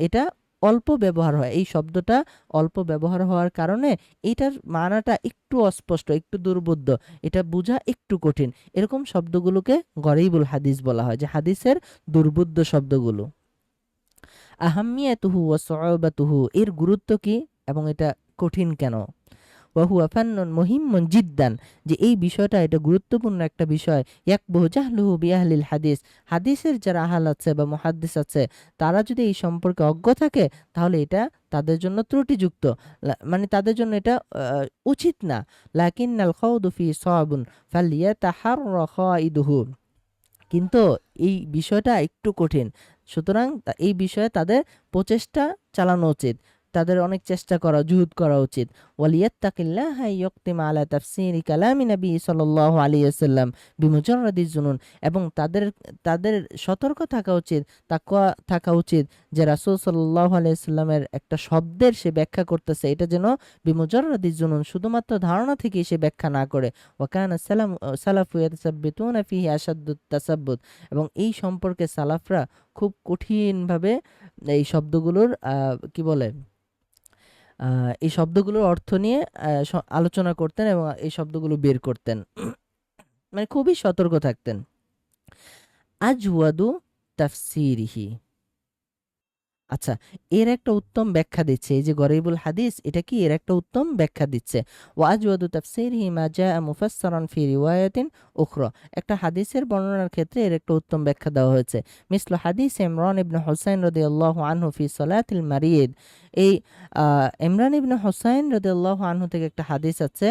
এটা অল্প ব্যবহার হয়, এই শব্দটা অল্প ব্যবহার হওয়ার কারণে এটার মানাটা একটু অস্পষ্ট, একটু দুর্বোধ্য, এটা বোঝা একটু কঠিন। এরকম শব্দগুলোকে গরীবুল হাদিস বলা হয়, যে হাদিসের দুর্বোধ্য শব্দগুলো। আহাম্মিয়াতুহু ওয়া সুউবাতুহু, এর গুরুত্ব কি এবং এটা কঠিন কেন? ওয়া হুয়া ফান্নুন মুহিম্মুন জিদ্দান, যে এই বিষয়টা এটা গুরুত্বপূর্ণ একটা বিষয়। ইয়াকবুহু জাহলুহু বিআহলিল হাদিস, হাদিসের যারা আহল আছে বা মুহাদ্দিস আছে তারা যদি এই সম্পর্কে অজ্ঞ থাকে তাহলে এটা তাদের জন্য ত্রুটিযুক্ত, মানে তাদের জন্য এটা উচিত না। লাকিন্নাল খাউদু ফি সাওয়াবুন ফালিয়াতাহাররা খাইদুহু, কিন্তু এই বিষয়টা একটু কঠিন, সুতরাং এই বিষয়ে তাদের প্রচেষ্টা চালানো উচিত, তাদের অনেক চেষ্টা করা, জুহুদ করা উচিত। ওয়ালিয়াত্তাকিল্লাহা ইয়াক্তিমা আলা তাফসীরি কালামি নবী সাল্লাল্লাহু আলাইহি ওয়াসাল্লাম বিমুজাররাদিজ জুনুন, এবং তাদের তাদের সতর্ক থাকা উচিত, তাকওয়া থাকা উচিত যে রাসূল সাল্লাল্লাহু আলাইহি ওয়াসাল্লামের একটা শব্দের সে ব্যাখ্যা করতেছে, এটা যেন বিমুজাররাদিজ জুনুন, শুধুমাত্র ধারণা থেকে সে ব্যাখ্যা না করে। ওয়া কানা সালাফু ইয়াতাসাব্বিতুনা ফিহি আশাদ্দুত তাসাব্বুত, এবং এই সম্পর্কে সালাফরা খুব কঠিনভাবে এই শব্দগুলোর কি বলে এই শব্দগুলোর অর্থ নিয়ে আলোচনা করতেন এবং এই শব্দগুলো বের করতেন। মানে খুবই সতর্ক থাকতেন। আজওয়াদু তাফসিরিহি। আচ্ছা, এর একটা উত্তম ব্যাখ্যা দিচ্ছে। এই যে গরীবুল হাদিস, এটা কি এর একটা উত্তম ব্যাখ্যা দিচ্ছে। ওয়া আজওয়াদু তাফসীরিহি মা জাআ মুফাসসারান ফি রিওয়ায়াতিন উখরা। একটা হাদিসের বর্ণনার ক্ষেত্রে এর একটা উত্তম ব্যাখ্যা দেওয়া হয়েছে। মিসলু হাদিস ইমরান ইবনে হুসাইন রাদিয়াল্লাহু আনহু ফি সালাতিল মারিদ। এই ইমরান ইবনে হুসাইন রাদিয়াল্লাহু আনহু থেকে একটা হাদিস আছে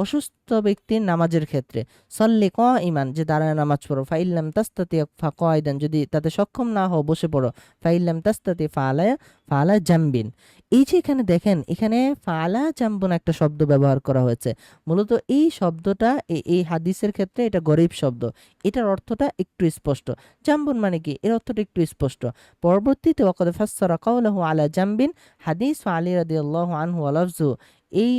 অসুস্থ ব্যক্তির নামাজের ক্ষেত্রে। সল্লি কাইমান, যে দাঁড়ায় নামাজ পড়ো। ফাইল্লাম তাস্তাতি ফাকাইদান, যদি তাতে সক্ষম না হও বসে পড়ো। ফাইল্লাম তাস্তাতি ফালা ফালা জাম্বিন। এই যে এখানে দেখেন, এখানে ফালা জাম্বুন একটা শব্দ ব্যবহার করা হয়েছে। মূলত এই শব্দটা এই হাদিসের ক্ষেত্রে এটা গরীব শব্দ। এটার অর্থটা একটু স্পষ্ট। জাম্বুন মানে কি, এর অর্থটা একটু স্পষ্ট। পরবর্তীতে ওয়াকাদ ফাসসারা কাওলাহু আলা জাম্বিন হাদিস আলী রাদিয়াল্লাহু আনহু ওয়া লাফজু। এই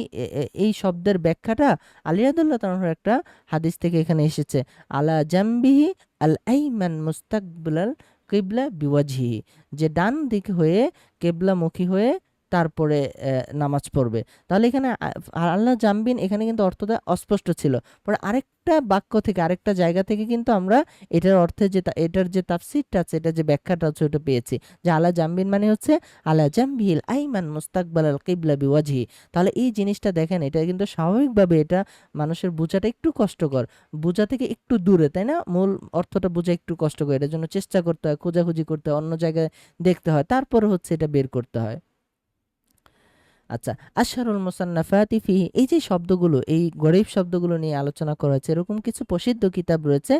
এই শব্দের ব্যাখ্যাটা আলী রাদিয়াল্লাহু তাআলার একটা হাদিস থেকে এখানে এসেছে। আলা জাম্বিহি আল আইমান মুস্তাকবিলাল কিবলা বিওয়াজহিহি, যে ডান দিক হয়ে কেবলামুখী হয়ে তারপরে নামাজ পড়বে। তাহলে এখানে আল্লাহ জাম্বিন, এখানে কিন্তু অর্থটা অস্পষ্ট ছিল। পরে আরেকটা বাক্য থেকে, আরেকটা জায়গা থেকে কিন্তু আমরা এটার অর্থে যে এটার যে তাফসীরটা আছে, এটা যে ব্যাখ্যাটা আছে, ওটা পেয়েছি যে আল্লাহ জাম্বিন মানে হচ্ছে আলা জাম্বিহিল আইমান মুস্তাকবালাল কিবলা বিওয়াজহি। তাহলে এই জিনিসটা দেখেন, এটা কিন্তু স্বাভাবিকভাবে এটা মানুষের বোঝাটা একটু কষ্টকর, বোঝা থেকে একটু দূরে, তাই না? মূল অর্থটা বোঝা একটু কষ্টকর, এটার জন্য চেষ্টা করতে হয়, খোঁজাখুঁজি করতে হয়, অন্য জায়গায় দেখতে হয়, তারপরে হচ্ছে এটা বের করতে হয়। আচ্ছা, আশহারুল মুসান্নাফাতি ফিহি, এই যে শব্দগুলো, এই গরীব শব্দগুলো নিয়ে আলোচনা করা হয়েছে, এরকম কিছু প্রসিদ্ধ কিতাব রয়েছে।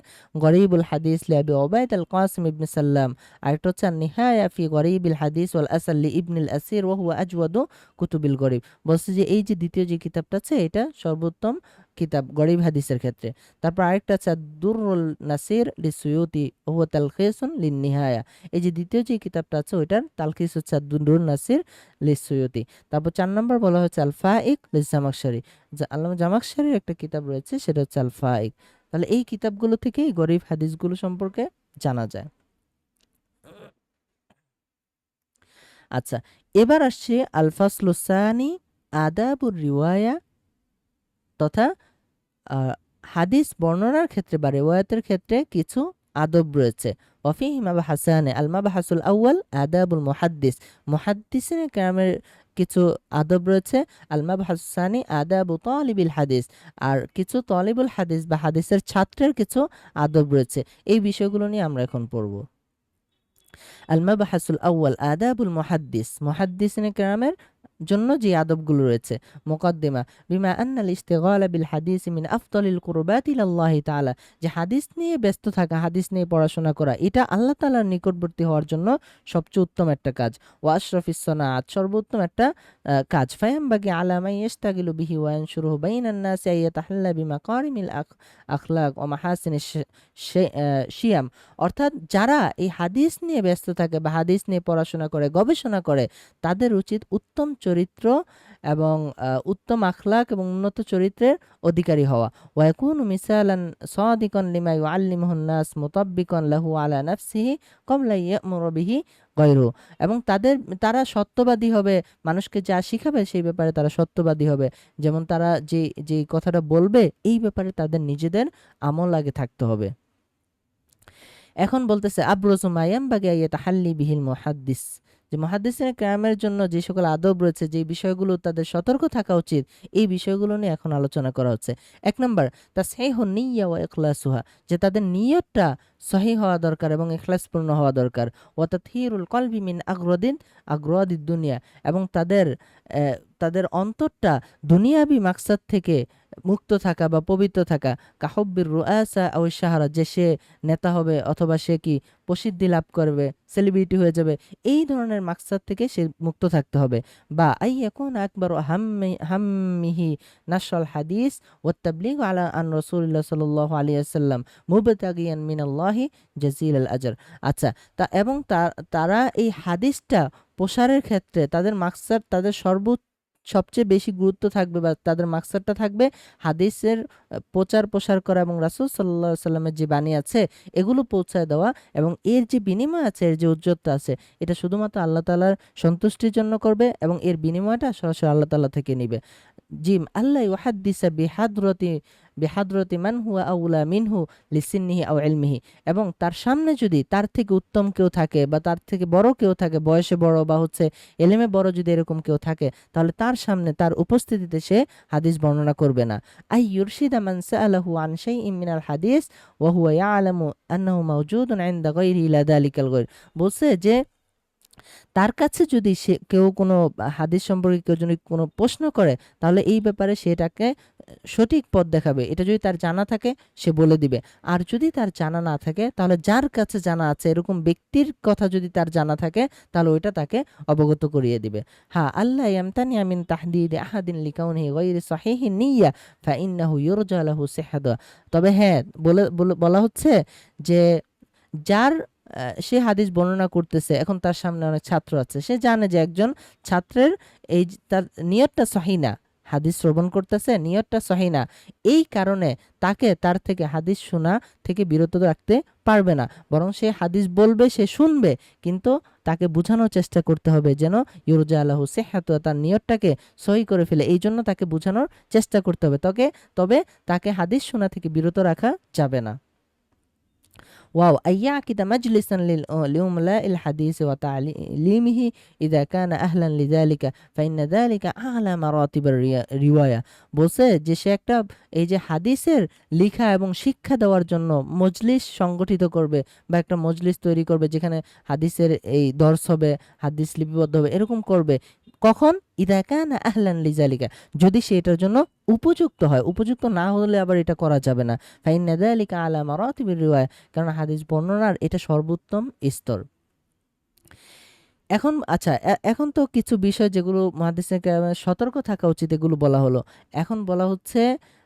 গরীবুল হাদিস লিআবি উবাইদ আল কাসিম ইবনে সাল্লাম, আরেকটা হচ্ছে নিহায়া ফি গরীবিল হাদিস ওয়াল আসাল লি ইবনুল আসির ওয়া হুয়া আজওয়াদু কুতুবিল গরীব। বলছে যে এই যে দ্বিতীয় যে কিতাবটা আছে, এটা সর্বোত্তম কিতাব গরীব হাদিসের ক্ষেত্রে। তারপর আরেকটা আছে দুররুল নাসির লিসুয়ুতি ওয়া হুয়া তালখিসুন লিন নিহায়া। এই যে দ্বিতীয় যে কিতাবটা আছে, ওইটার তালখিস হচ্ছে দুররুল নাসির লিসুয়ুতি। তারপর 4 নম্বর বলা হচ্ছে আল ফাইক লিজামাকশারি, আল্লামা জামাকশারির একটা কিতাব রয়েছে, সেটা হচ্ছে আল ফাইক। তাহলে এই কিতাবগুলো থেকেই গরীব হাদিসগুলো সম্পর্কে জানা যায়। আচ্ছা, এবার আসছে আল ফাসলুস সানি আদাবুর রিওয়ায়া, তথা হাদিস বর্ণনার ক্ষেত্রে বা রিওয়ায়াতের ক্ষেত্রে কিছু আদব রয়েছে। ওয়াফিহি মাবাহাসানে আল মাবাহাসুল আউয়াল আদাবুল মুহাদ্দিস, মুহাদ্দিসিন কেরামের কিছু আদব রয়েছে। আল মাবাহাসানি আদাবু তালিবিল হাদিস, আর কিছু তালিবুল হাদিস বা হাদিসের ছাত্রের কিছু আদব রয়েছে। এই বিষয়গুলো নিয়ে আমরা এখন পড়ব। আল মাবাহাসুল আউয়াল আদাবুল মুহাদ্দিস, মুহাদ্দিসিন কেরামের জন্য যে আদবগুলো রয়েছে। মুকদ্দিমা বিমা আন্নাল ইশতিগালা বিল হাদিস মিন আফদালিল কুরবাতি ইলাল্লাহি তাআলা, যে হাদিস নিয়ে ব্যস্ত থাকা, হাদিস নিয়ে পড়াশোনা করা, এটা আল্লাহ তাআলার নিকটবর্তী হওয়ার জন্য সবচেয়ে উত্তম একটা কাজ। ওয়া আশরাফিস সানাআত, সর্বোত্তম একটা কাজ। ফায়ামবাগি আলা মান ইশতাগিলু বিহি ওয়া ইয়ানশুরুহু বাইনান নাসি আইয়াতাহাল্লা বিমাকারিমিল আখলাক ওয়া মাহাসিনিশ শিয়াম। অর্থাৎ যারা এই হাদিস নিয়ে ব্যস্ত থাকে বা হাদিস নিয়ে পড়াশোনা করে, গবেষণা করে, তাদের উচিত উত্তম চরিত্র এবং উত্তম আখলাক এবং উন্নত চরিত্রের অধিকারী হওয়া। ওয়াকুনু মিসালান সাদিকান লিমা ইউআল্লিমুহুন নাস মুতাব্বিকান লাহু আলা নাফসিহি ক্বাবলা ইয়ামুরু বিহি গায়রু, এবং তারা সত্যবাদী হবে, মানুষকে যা শিখাবে সেই ব্যাপারে তারা সত্যবাদী হবে। যেমন তারা যে কথাটা বলবে, এই ব্যাপারে তাদের নিজেদের আমল আগে থাকতে হবে। এখন বলতেছে আবরজু মায়াম বাগে ইয়াতাহাল্লি বিহিল মুহাদ্দিস, যে মুহাদ্দিসিন কেরামের জন্য যে সকল আদব রয়েছে, যে বিষয়গুলো তাদের সতর্ক থাকা উচিত, এই বিষয়গুলো নিয়ে এখন আলোচনা করা হচ্ছে। 1 নম্বর তাসহিহুন নিয়্যা ওয়া ইখলাসুহা, যে তাদের নিয়তটা সহিহ হওয়া দরকার এবং ইখলাসপূর্ণ হওয়া দরকার। ওয়া তাতহিরুল কলবি মিন আগ্রাদিদ দুনিয়া, এবং তাদের অন্তরটা দুনিয়াবি মাকসাদ থেকে মুক্ত থাকা বা পবিত্র থাকা। কাহুব্বির রুআসা আও শাহরা, যে সে নেতা হবে অথবা সে কি প্রসিদ্ধি লাভ করবে, সেলিব্রিটি হয়ে যাবে, এই ধরনের মাকসাদ থেকে সে মুক্ত থাকতে হবে। বা আইয়াকুন আকবার হাম্মিহি নাশরাল হাদিস ওয়াত তাবলীগ আলা আন রাসূলুল্লাহ সাল্লাল্লাহু আলাইহি ওয়াসাল্লাম মুবতাগিয়ান মিনাল্লাহি জাযীলাল আজর। আচ্ছা, এবং তারা এই হাদিসটা প্রসারের ক্ষেত্রে তাদের মাকসাদ, তাদের সর্বোচ্চ সবচেয়ে বেশি গুরুত্ব থাকবে বা তাদের মাকসাদটা থাকবে হাদিসের প্রচার প্রসার করা এবং রাসূল সাল্লাল্লাহু আলাইহি সাল্লামের যে বাণী আছে এগুলো পৌঁছায় দেওয়া, এবং এর যে বিনিময় আছে, এর যে উদ্যোগটা আছে, এটা শুধুমাত্র আল্লাহ তাআলার সন্তুষ্টির জন্য করবে এবং এর বিনিময়টা সরাসরি আল্লাহ তাআলা থেকে নিবে। জিম আল্লাহ ইউহাদ্দিসা বিহাদরতি মান হুয়া আউলা মিনহু লিসিন্নিহি আও ইলমিহি, এবং তার সামনে যদি তার থেকে উত্তম কেউ থাকে বা তার থেকে বড় কেউ থাকে, বয়সে বড় বা এলেমে বড় যদি এরকম কেউ থাকে, তাহলে তার সামনে তার উপস্থিতিতে সে হাদিস বর্ণনা করবে না। আই ইউরশিদা মান সাআলাহু আন শাইইন মিনাল হাদিস ওয়া হুয়া ইয়ালামু আন্নাহু মাওজুদুন ইনদা গায়রিহি লা যালিকাল গায়র। বলছে যে তার কাছে যদি সে কেউ কোনো হাদিস সম্পর্কে কেউ যদি কোনো প্রশ্ন করে, তাহলে এই ব্যাপারে সেটাকে সঠিক পথ দেখাবে। এটা যদি তার জানা থাকে সে বলে দিবে, আর যদি তার জানা না থাকে তাহলে যার কাছে জানা আছে এরকম ব্যক্তির কথা যদি তার জানা থাকে তাহলে ওইটা তাকে অবগত করিয়ে দিবে। হ্যাঁ, আল্লাহ ইয়ামতানি আমিন তাহদিদি আহাদিন লিকাউনিহি গায়রি সাহিহি নিয়্যা ফাইন্নাহু ইউরজা লাহু সিহহাতু। তবে হ্যাঁ, বলা হচ্ছে যে যার সে হাদিস বর্ণনা করতেছে, এখন তার সামনে অনেক ছাত্র আছে, সে জানে যে একজন ছাত্রের তার নিয়তটা সহি না, হাদিস শ্রবণ করতেছে নিয়তটা সহি না, এই কারণে তাকে তার থেকে হাদিস শোনা থেকে বিরত রাখতে পারবে না, বরং সে হাদিস বলবে, সে শুনবে, কিন্তু তাকে বোঝানোর চেষ্টা করতে হবে যেন ইউরজা আলাহু সিহহাতু, তার নিয়তটাকে সহি করে ফেলে, এই জন্য তাকে বোঝানোর চেষ্টা করতে হবে, তবে তাকে হাদিস শোনা থেকে বিরত রাখা যাবে না। واو أن يعقد مجلسا لأملاء الحديث وتعليمه إذا كان أهلا لذلك فإن ذلك أعلى مراتب الرواية। বলছে যে সে একটা এই যে হাদিসের লেখা এবং শিক্ষা দেওয়ার জন্য মজলিস সংগঠিত করবে বা একটা মজলিস তৈরি করবে যেখানে হাদিসের এই দর্স হবে, হাদিস লিপিবদ্ধ হবে, এরকম করবে কখন? ইদা কানা আহলান লিজালিকা, যদি সে এটার জন্য উপযুক্ত হয়, উপযুক্ত না হলে আবার এটা করা যাবে না। ফাইন্না যালিকা আলা মারাতিবির রিওয়ায়া, কারণ হাদিস বর্ণনার এটা সর্বোত্তম স্তর। এখন আচ্ছা, এখন তো কিছু বিষয় যেগুলো মুহাদ্দিসিন কেরামের সতর্ক থাকা উচিত এগুলো বলা হলো। এখন বলা হচ্ছে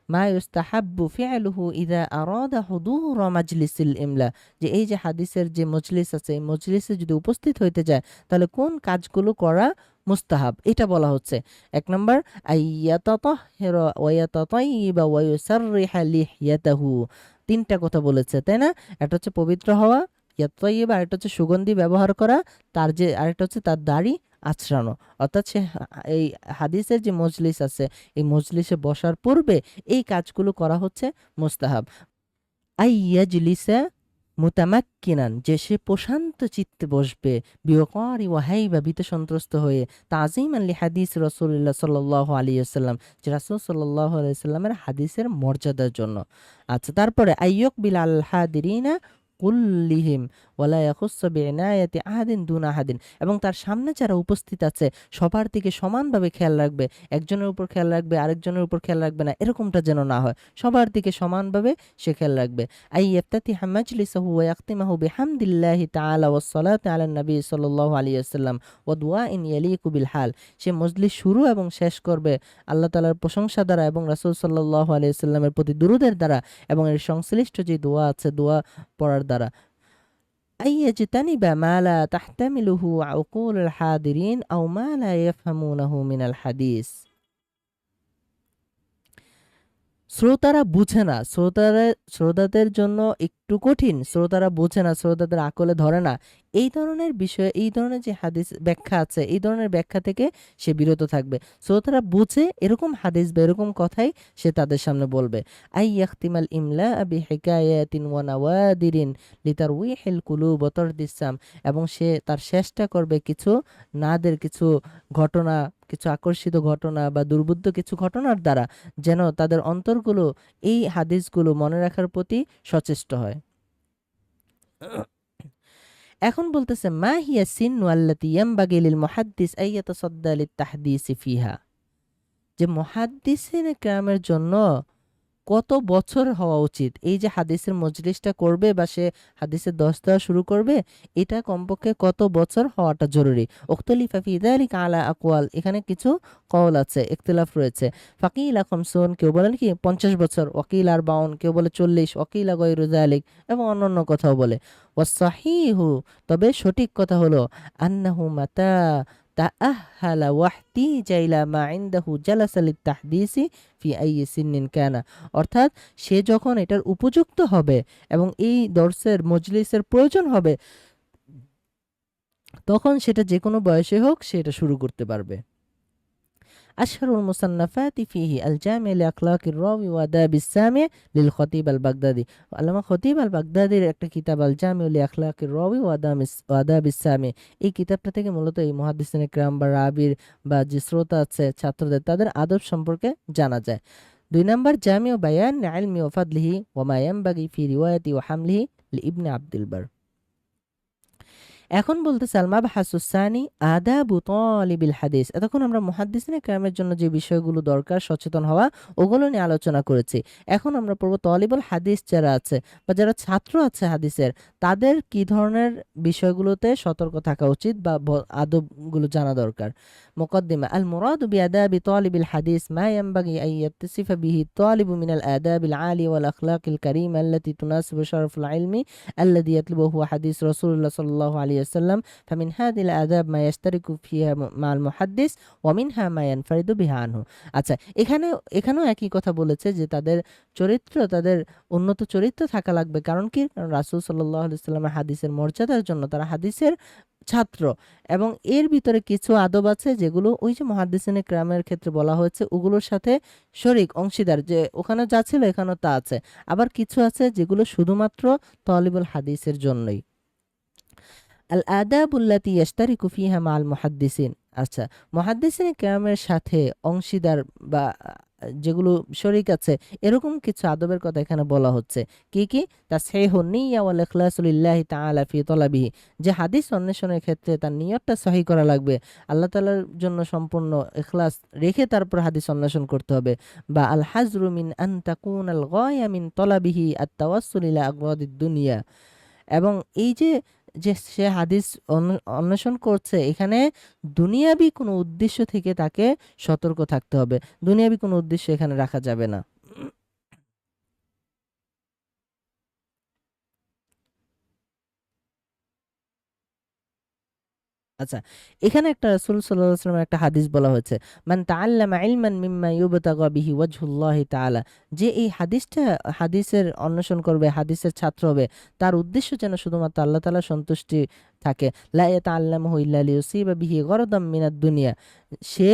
মা ইউস্তাহাব্বু ফি'লুহু ইযা আরাদা হুদুরা মাজলিসিল ইমলা, যে এই যে হাদিসের যে মজলিস আছে, এই মজলিসে যদি উপস্থিত হইতে যায় তাহলে কোন কাজগুলো করা মুস্তাহাব, এটা বলা হচ্ছে। এক নম্বর আইয়াতাতাহহিরা ওয়া ইয়াতাতাইয়িবা ওয়া ইউসাররিহা লিহইয়াতাহু, তিনটা কথা বলেছে, তাই না? একটা হচ্ছে পবিত্র হওয়া, ইয়াতাইয়িবা, আরেকটা হচ্ছে সুগন্ধি ব্যবহার করা, আরেকটা হচ্ছে তার দাড়ি আঁচড়ানো। অর্থাৎ সে এই হাদিসের যে মজলিস আছে এই মজলিসে বসার পূর্বে এই কাজগুলো করা হচ্ছে মুস্তাহাব। আইয়াজলিসা মুতামাক্কিনান, যে সে প্রশান্ত চিত্তে বসবে, বিওয়াকারি ওয়া হাইবা, ভীত সন্ত্রস্ত হয়ে, তাযীমান লিহাদিস রাসূলুল্লাহ সাল্লাল্লাহু আলাইহি ওয়াসাল্লাম, যে রাসূল সাল্লাল্লাহু আলাইহি ওয়াসাল্লামের হাদিসের মর্যাদার জন্য। আচ্ছা, তারপরে আইয়ুকবিল আল হাদিরিনা কুল্লিহিম ওয়ালা ইয়াখুসসু বিইনায়াতি আহাদিন দুনা আহাদিন, এবং তার সামনে যারা উপস্থিত আছে সবার দিকে সমানভাবে খেয়াল রাখবে, একজনের উপর খেয়াল রাখবে আরেকজনের উপর খেয়াল রাখবে না, এরকমটা যেন না হয়, সবার দিকে সমানভাবে সে খেয়াল রাখবে। আই ইয়াফতাতিহা মাজলিসাহু ওয়া ইয়াখতিমাহু বিহামদিল্লাহি তাআলা ওয়াস সালাতি আলান নবী সাল্লাল্লাহু আলাইহি ওয়াসাল্লাম ওয়া দুআইন ইয়ালিকু বিল হাল, সে মজলিস শুরু এবং শেষ করবে আল্লাহ তাআলার প্রশংসা দ্বারা এবং রাসূল সাল্লাল্লাহু আলাইহি ওয়াসাল্লামের প্রতি দুরূদের দ্বারা এবং এর সংশ্লিষ্ট যে দোয়া আছে দোয়া পড়ার দ্বারা। আইয়াজতানিবা মা লা তাহতামিলুহু উকুলুল হাদিরিন আও মা লা ইয়াফহামুনাহু মিনাল হাদিস, শ্রোতারা বুঝে না, শ্রোতাদের জন্য একটু কঠিন, শ্রোতারা বুঝে না, শ্রোতাদের আকলে ধরে না, এই ধরনের বিষয়, এই ধরনের যে হাদিস ব্যাখ্যা আছে এই ধরনের ব্যাখ্যা থেকে সে বিরত থাকবে। শ্রোতারা বুঝে এরকম হাদিস বা এরকম কথাই সে তাদের সামনে বলবে। আই ইয়াখতিমাল ইমলা বিহিকায়াতিন ওয়া নাওয়াদিরিন লিতারউইহিল কুলুব ওয়া তারদিস সাম, এবং সে তার শেষটা করবে কিছু কিছু ঘটনা, কিছু আকর্ষিত ঘটনা বা দুর্বোধ্য কিছু ঘটনার দ্বারা, যেন তাদের অন্তরগুলো এই হাদিসগুলো মনে রাখার প্রতি সচেষ্ট হয়। এখন বলতেছে মা হিয়া সিন্নু আল্লাতী ইয়ানবাগী লিল মুহাদ্দিস আন ইয়াতাসাদ্দা লিত-তাহদীসি ফিহা, যে মুহাদ্দিসিন কেরামের জন্য কত বছর হওয়া উচিত এই যে হাদিসের মজলিসটা করবে বা সে হাদিসের দর্স দেওয়া শুরু করবে, এটা কমপক্ষে কত বছর হওয়াটা জরুরি। উখতুলিফা ফি যালিকা আলা আকওয়াল, এখানে কিছু কওল আছে, ইখতিলাফ রয়েছে। ফাকিলা খামসুন, কেউ বলেন কি 50 বছর, ওয়াকিল 40, কেউ বলে 40, ওয়াকিলা গায়রু যালিক, এবং অন্যান্য কথাও বলে। ওয়াস সাহিহু, তবে সঠিক কথা হলো আন্নাহু মাতা তাআহহালা ওয়াহতিজা ইলা মা ইনদাহু জালাসা লিত্তাহদিসি ফি আইয়ি সিন্নিন কানা, অর্থাৎ সে যখন এটার উপযুক্ত হবে এবং এই দর্সের মজলিসের প্রয়োজন হবে তখন সেটা যে কোনো বয়সে হোক সে এটা শুরু করতে পারবে। আশহারুল মুসান্নাফাতি ফিহি আল জামি' লি আখলাকির রাওয়ি ওয়া আদাবিস সামি' লিল খতিব আল বাগদাদি। আল্লামা খতিব আল বাগদাদির একটা কিতাব আল জামি' লি আখলাকির রাওয়ি ওয়া আদাবিস সামি', এই কিতাবটা থেকে মূলত এই মুহাদ্দিসিনে কিরাম বা রাবির বা যে শ্রোতা আছে ছাত্রদের তাদের আদব সম্পর্কে জানা যায়। ২ নাম্বার জামিউ বায়ান ইলমি ওয়া ফাদলিহি ওয়া মা ইয়ানবাগি ফি রিওয়ায়াতি ওয়া হামলিহি লি ইবনে আব্দুল বার। এখন বলতেছে আল মাবহাসুস সানি আদাবু তালিবিল হাদিস। এতক্ষণ আমরা মুহাদ্দিসিনে কেরামের জন্য যে বিষয়গুলো দরকার সচেতন হওয়া ওগুলো নিয়ে আলোচনা করেছি। এখন আমরা পড়ব তালিবুল হাদিস যারা আছে বা যারা ছাত্র আছে হাদিসের, তাদের কি ধরনের বিষয়গুলোতে সতর্ক থাকা উচিত বা আদবগুলো জানা দরকার। মুকদ্দিমা আল মুরাদু বিআদাবি তালিবিল হাদিস মা ইয়ানবাগি আন ইয়াত্তাসিফা বিহি তালিবু মিনাল আদাবিল আলিয়া ওয়াল আখলাকিল কারীমা আল্লাতী তুনাসিবু শারাফুল ইলমি الذي يطلبه حديث رسول الله صلى الله عليه وسلم فمن هذه الآداب ما يشترك فيها مع المحدث ومنها ما ينفرد بها عنه। আচ্ছা, এখানেও একই কথা বলেছে যে তাদের চরিত্র, তাদের উন্নত চরিত্র থাকা লাগবে। কারণ কি? কারণ রাসূল সাল্লাল্লাহু আলাইহি ওয়াসাল্লামের হাদিসের মর্যাদার জন্য তারা হাদিসের ছাত্র, এবং এর ভিতরে কিছু আদব আছে যেগুলো ওই যে মুহাদ্দিসিনে কিরামের ক্ষেত্রে বলা হয়েছে ওগুলোর সাথে শরীক অংশীদার, যে ওখানে যা ছিল এখানেও তা আছে। আবার কিছু আছে যেগুলো শুধুমাত্র তালিবুল হাদিসের জন্যই। আল আদাবুল্লাতি ইয়াশতারিকু ফিহা মাআল মুহাদ্দিসিন। আচ্ছা, মুহাদ্দিসিনে কিরামের সাথে অংশীদার বা যেগুলো শরীক আছে এরকম কিছু আদবের কথা এখানে বলা হচ্ছে। কি কি? তাসহিহুন নিয়্যা ওয়াল ইখলাসু লিল্লাহি তাআলা ফি তলাবিহি, যে হাদিস অন্বেষণের ক্ষেত্রে তার নিয়তটা সহি করা লাগবে, আল্লাহ তাআলার জন্য সম্পূর্ণ ইখলাস রেখে তারপর হাদিস অন্বেষণ করতে হবে। বা আল হাজরু মিন আন তাকুনাল গায়া মিন তলাবিহি আত তাওয়াসসুল ইলা আগরাদিদ দুনিয়া, এবং এই যে যে সে হাদিস অন্বেষণ করছে এখানে দুনিয়াবি কোনো উদ্দেশ্য থেকে তাকে সতর্ক থাকতে হবে। দুনিয়াবি কোনো উদ্দেশ্য এখানে রাখা যাবে না। আচ্ছা, এখানে একটা রাসূল সাল্লাল্লাহু আলাইহি ওয়াসাল্লামের একটা হাদিস বলা হয়েছে, মান তাআল্লামা ইলমান মিম্মা ইউবতাগা বিহি ওয়াজহুল্লাহি তাআলা, যে এই হাদিসের অন্বেষণ করবে, হাদিসের ছাত্র হবে, তার উদ্দেশ্য যেন শুধুমাত্র আল্লাহ তাআলার সন্তুষ্টি থাকে। লা ইয়াতাআল্লামুহু ইল্লা লিয়ুসিবা বিহি গরাদাম মিনাদ দুনিয়া, সে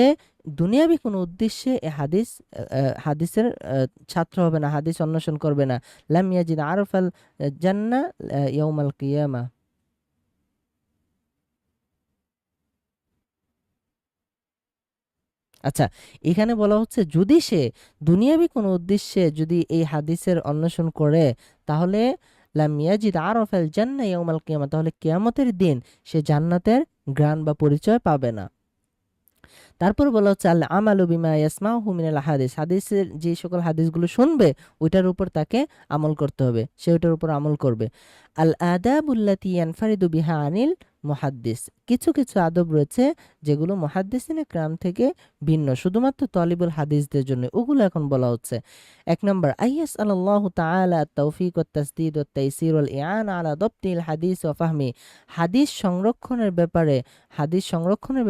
দুনিয়াবি কোনো উদ্দেশ্যে এই হাদিসের ছাত্র হবে না, হাদিস অন্বেষণ করবে না। লাম ইয়াজিদ আরফাল জান্নাহ ইয়াউমাল কিয়ামা। আচ্ছা, এখানে বলা হচ্ছে যদি সে দুনিয়াবি কোনো উদ্দেশ্যে যদি এই হাদিসের অন্বেষণ করে তাহলে লাম ইয়াজিদ আরফাল জান্নাহ ইয়াউমাল কিয়ামা, তাহলে কিয়ামতের দিন সে জান্নাতের ঘ্রাণ বা পরিচয় পাবে না। তারপর বলা হচ্ছে আল আমালু বিমা ইয়াসমাউহু মিনাল হাদিস, হাদিসের যে সকল হাদিসগুলো শুনবে ওইটার উপর তাকে আমল করতে হবে, সে ওইটার উপর আমল করবে। আল আদাবুল্লাতি ইয়ানফারিদু বিহা আনিল মুহাদ্দিস, কিছু কিছু আদব রয়েছে যেগুলো মুহাদ্দিসিনে কিরাম থেকে ভিন্ন, শুধুমাত্র তালিবুল হাদিসদের জন্য, ওগুলো এখন বলা হচ্ছে। ১ নম্বর আইয়াস আল্লাহু তাআলা আত-তাওফীক ওয়াত তাসদীদ ওয়াত তাইসীর ওয়াল ইআনা আলা দাবতিল হাদিস ওয়া ফাহমি, হাদিস সংরক্ষণের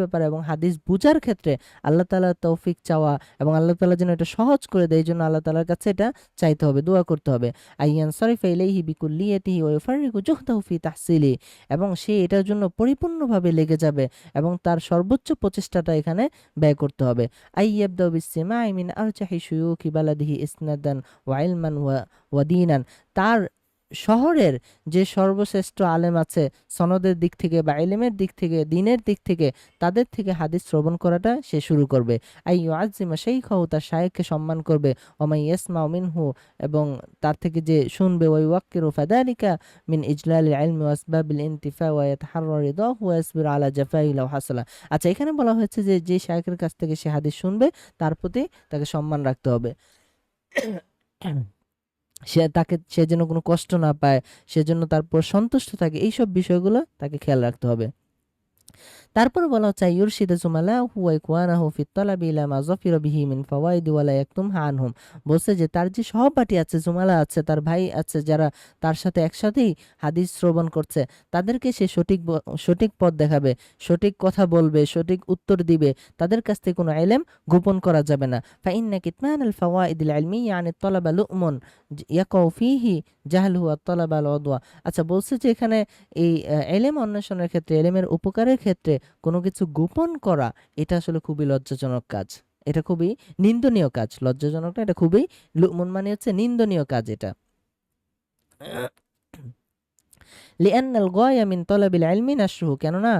ব্যাপারে এবং হাদিস বুঝার ক্ষেত্রে আল্লাহ তাআলার তৌফিক চাওয়া, এবং আল্লাহ তাআলা যেন এটা সহজ করে দেয় এই জন্য আল্লাহ তাআলার কাছে এটা চাইতে হবে, দোয়া করতে হবে। আইয়ান সারিফা ইলাইহি বিকুল্লিয়াতিহি ওয়া ইউফাররিকু জুহদাহু ফি তাহসিলি, এবং সে এটার জন্য পরিপূর্ণভাবে লেগে যাবে এবং তার সর্বোচ্চ প্রচেষ্টাটা এখানে ব্যয় করতে হবে। আইয়াবদা বিসসিমাই মিন আরজাহি শুয়ুখি বালাদিহি ইসনাদান ওয়া ইলমান ওয়া দীনান, তার শহরের যে সর্বশ্রেষ্ঠ আলেম আছে সনদের দিক থেকে বা ইলমের দিক থেকে, দ্বীনের দিক থেকে, তাদের থেকে হাদিস শ্রবণ করাটা সে শুরু করবে। আই ইউআজ্জিমা শাইখাহু, তার শাইখকে সম্মান করবে। ওয়া মান ইয়াসমাউ মিনহু, এবং তার থেকে যে শুনবে। ওয়া ইউওয়াক্কিরু ফাযালিকা মিন ইজলালিল ইলমি ওয়া আসবাবিল ইনতিফা ওয়া ইয়াতাহাররা রিদাহু ওয়া ইয়াসবিরু আলা জাফাই লাউ হাসালা। আচ্ছা, এখানে বলা হয়েছে যে যে শাইখের কাছ থেকে সে হাদিস শুনবে তার প্রতি তাকে সম্মান রাখতে হবে, সে যেন কোনো কষ্ট না পায়, সেজন্য তারপর সন্তুষ্ট থাকে, এইসব বিষয়গুলো তাকে খেয়াল রাখতে হবে। তারপরে বলা হচ্ছে ইউরশিদা জুমালাহু ওয়া ইখওয়ানাহু ফিত তালাবি ইলা মা যাফিরা বিহি মিন ফাওয়াইদি ওয়া লা ইয়াকতুমহা আনহুম। বলছে যে তার যে সহপাঠী আছে, জুমালা আছে, তার ভাই আছে, যারা তার সাথে একসাথেই হাদিস শ্রবণ করছে, তাদেরকে সে সঠিক পথ দেখাবে, সঠিক কথা বলবে, সঠিক উত্তর দিবে। তাদের কাছ থেকে কোনো ইলম গোপন করা যাবে না। ফাইন্না কিতমানাল ফাওয়াইদিল ইলমিয়্যা আনিত তালাবা লু'মুন ইয়াকাউ ফীহি জাহলুহু ওয়াত তালাবা আল উদওয়া। আচ্ছা, বলছে যে এখানে এই ইলম অন্বেষণের ক্ষেত্রে, ইলমের উপকারের ক্ষেত্রে কোনো কিছু গোপন করা, এটা আসলে খুবই লজ্জাজনক কাজ। এটা খুবই নিন্দনীয় কাজ। লজ্জাজনক না, এটা খুবই, লু'মুন মানে হচ্ছে নিন্দনীয় কাজ এটা। লিআন্নাল গায়া মিন তলাবিল ইলমি নাশরুহু, কেননা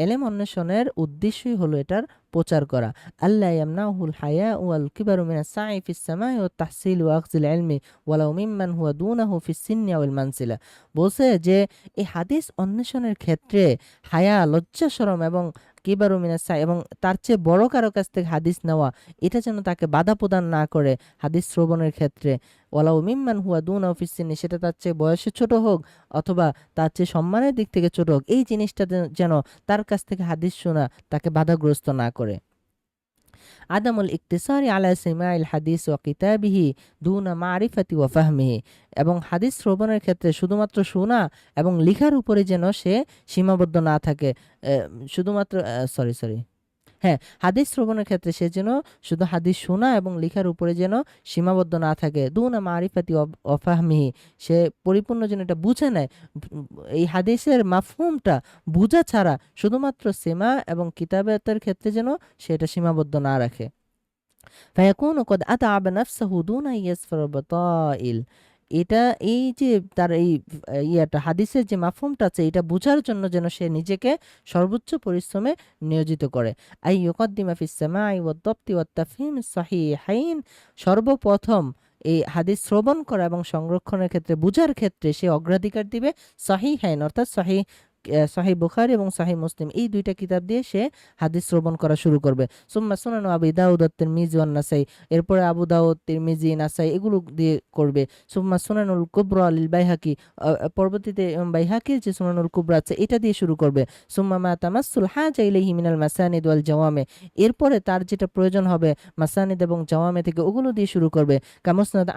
ইলম অন্বেষণের উদ্দেশ্যই হলো এটার প্রচার করা। আল্লা ইয়ামনাহুল হায়া ওয়াল কিবারু মিনাস সাই ফিস সামাই ওয়াত তাহসিল ওয়া আখযিল ইলমি ওয়ালাউ মিম্মান হুয়া দুনাহু ফিস সিন্নি ওয়াল মানসিলা। বলছে যে এই হাদিস অন্বেষণের ক্ষেত্রে হায়া, লজ্জা শরম এবং কিবারু মিনাস সাই, এবং তার চেয়ে বড় কারো কাছ থেকে হাদিস নেওয়া, এটা যেন তাকে বাধা প্রদান না করে হাদিস শ্রবণের ক্ষেত্রে। ওয়ালাউ মিম্মান হুয়া দুনাহু ফিস সিন্নি, সেটা তার চেয়ে বয়সে ছোট হোক অথবা তার চেয়ে সম্মানের দিক থেকে ছোট হোক, এই জিনিসটা যেন তার কাছ থেকে হাদিস শোনা তাকে বাধাগ্রস্ত না করে। আদামুল ইকতিসারি আলা সিমাইল হাদিস ওয়া কিতাবিহি দুনা মারিফাতি ওয়া ফাহমিহি, এবং হাদিস শ্রবণের ক্ষেত্রে শুধুমাত্র শোনা এবং লেখার উপরে যেন সে সীমাবদ্ধ না থাকে। শুধুমাত্র সরি হ্যাঁ, হাদিস শ্রবণের ক্ষেত্রে সে যেন শুধু হাদিস শোনা এবং লেখার উপরে যেন সীমাবদ্ধ না থাকে। দুনা মারিফাতি ওয়া ফাহমিহি, সে পরিপূর্ণ যেন এটা বুঝে নেয়। এই হাদিসের মাফহুমটা বুঝা ছাড়া শুধুমাত্র সেমা এবং কিতাবাতের ক্ষেত্রে যেন সে এটা সীমাবদ্ধ না রাখে। ফায়াকুনু কদ আতআবা নাফসাহু দুনা ইয়াসফার বাতাইল, এটা এই যে তার এই ইয়াটা হাদিসের যে মাফহুমটা আছে, এটা বোঝার জন্য যেন সে নিজেকে সর্বোচ্চ পরিশ্রমে নিয়োজিত করে। আই ইউকাদ্দিমা ফিস সামাই ওয়াদ দাবতি ওয়াত তাফহিম সহিহাইন, সর্বপ্রথম এই হাদিস শ্রবণ করা এবং সংরক্ষণের ক্ষেত্রে, বুঝার ক্ষেত্রে সে অগ্রাধিকার দিবে সহিহাইন, অর্থাৎ সহিহ বুখারী এবং সহিহ মুসলিম, এই দুইটা কিতাব দিয়ে সে হাদিস শ্রবণ করা শুরু করবে। সুম্মা সুনান আবি দাউদ তিরমিজি ওয়ান নাসাই, এরপরে আবু দাউদ, তিরমিজি, নাসাই এগুলো দিয়ে করবে। সুম্মা সুনানুল কুবরা লিল বাইহাকি, পরবর্তীতে বাইহাকির যে সুনানুল কুবরা আছে এটা দিয়ে শুরু করবে। সুম্মা মা তামাসসুল হাজা ইলাইহি মিনাল মাসানিদ ওয়াল জাওয়ামে, এরপরে তার যেটা প্রয়োজন হবে মাসানিদ এবং জাওয়ামে থেকে, ওগুলো দিয়ে শুরু করবে। কামুসনাদ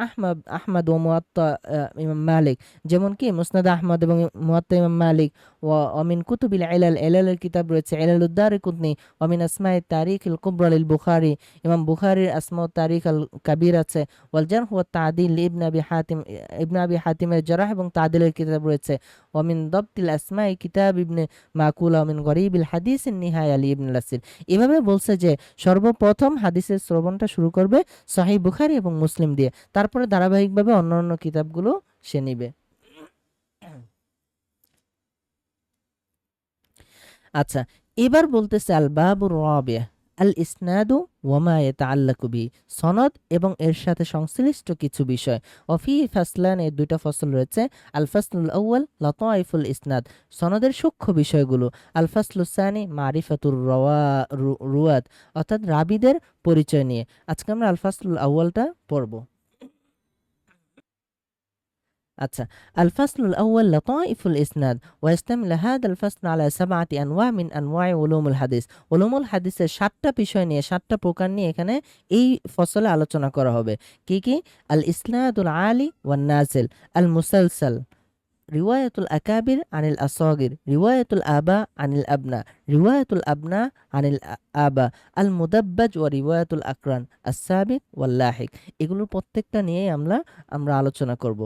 আহমদ ও মুয়াত্তা ইমাম মালিক, যেমন কি মুসনাদ আহমদ এবং মুয়াত্তা ইমাম মালিক। ওয়ামিন কুতুবিল ইলালের কিতাব রয়েছে ইলালুদ দারিকুতনি, ওয়ামিন আসমাই তারিখিল কুবরা লিল বুখারী, ইমাম বুখারীর আসমা ও তারিখ আল কাবীর আছে। ওয়াল জারহ ওয়াত তা'দীল ইবনে আবি হাতিমের জারহ এবং তা'দীলের কিতাব রয়েছে। ওয়ামিন দাবতিল আসমাই কিতাব ইবনে মাকুলা, ওয়ামিন গরীবিল হাদিসিন নিহায়া লি ইবনে লাসির। এভাবে বলছে যে সর্বপ্রথম হাদিসের শ্রবণটা শুরু করবে সহিহ বুখারী এবং মুসলিম দিয়ে, তারপরে ধারাবাহিকভাবে অন্যান্য কিতাবগুলো সে নিবে। আচ্ছা, এবার বলতেছে আল বাবুর রাবিয়া আল ইসনাদু ওয়ামা ইয়াতাআল্লাকু বি, সনদ এবং এর সাথে সংশ্লিষ্ট কিছু বিষয়। ওয়াফি ফাসলান, এর দুইটা ফসল রয়েছে। আল ফাসলুল আউয়াল লাতাইফুল ইসনাদ, সনদের সূক্ষ্ম বিষয়গুলো। আল ফাসলুস সানি মারিফাতুর রুয়াত, অর্থাৎ রাবীদের পরিচয় নিয়ে। আজকে আমরা আল ফাসলুল আউয়ালটা পড়ব। আচ্ছা, আল ফাসলুল আউয়াল লাতাইফুল ইসনাদ, ওয়াইস্তামিল হাদা আল ফাসল আলা সাবআতি আনওয়া মিন আনওয়াই উলুমুল হাদিস। উলুমুল হাদিসের 7টা বিষয় নিয়ে, 7টা প্রকার নিয়ে এখানে এই ফসলে আলোচনা করা হবে। কি কি? আল ইসনাদুল আলি ওয়ান নাজিল, আল মুসালসাল, রিওয়ায়াতুল আকাবির আনিল আসাগির, রিওয়ায়াতুল আবা আনিল আবনা, রিওয়ায়াতুল আবনা আনিল আবা, আল মুদাব্বাজ ওয়া রিওয়ায়াতুল আকরান, আস-সাবিক ওয়াল লাহিক। এগুলোর প্রত্যেকটা নিয়েই আমরা আলোচনা করব।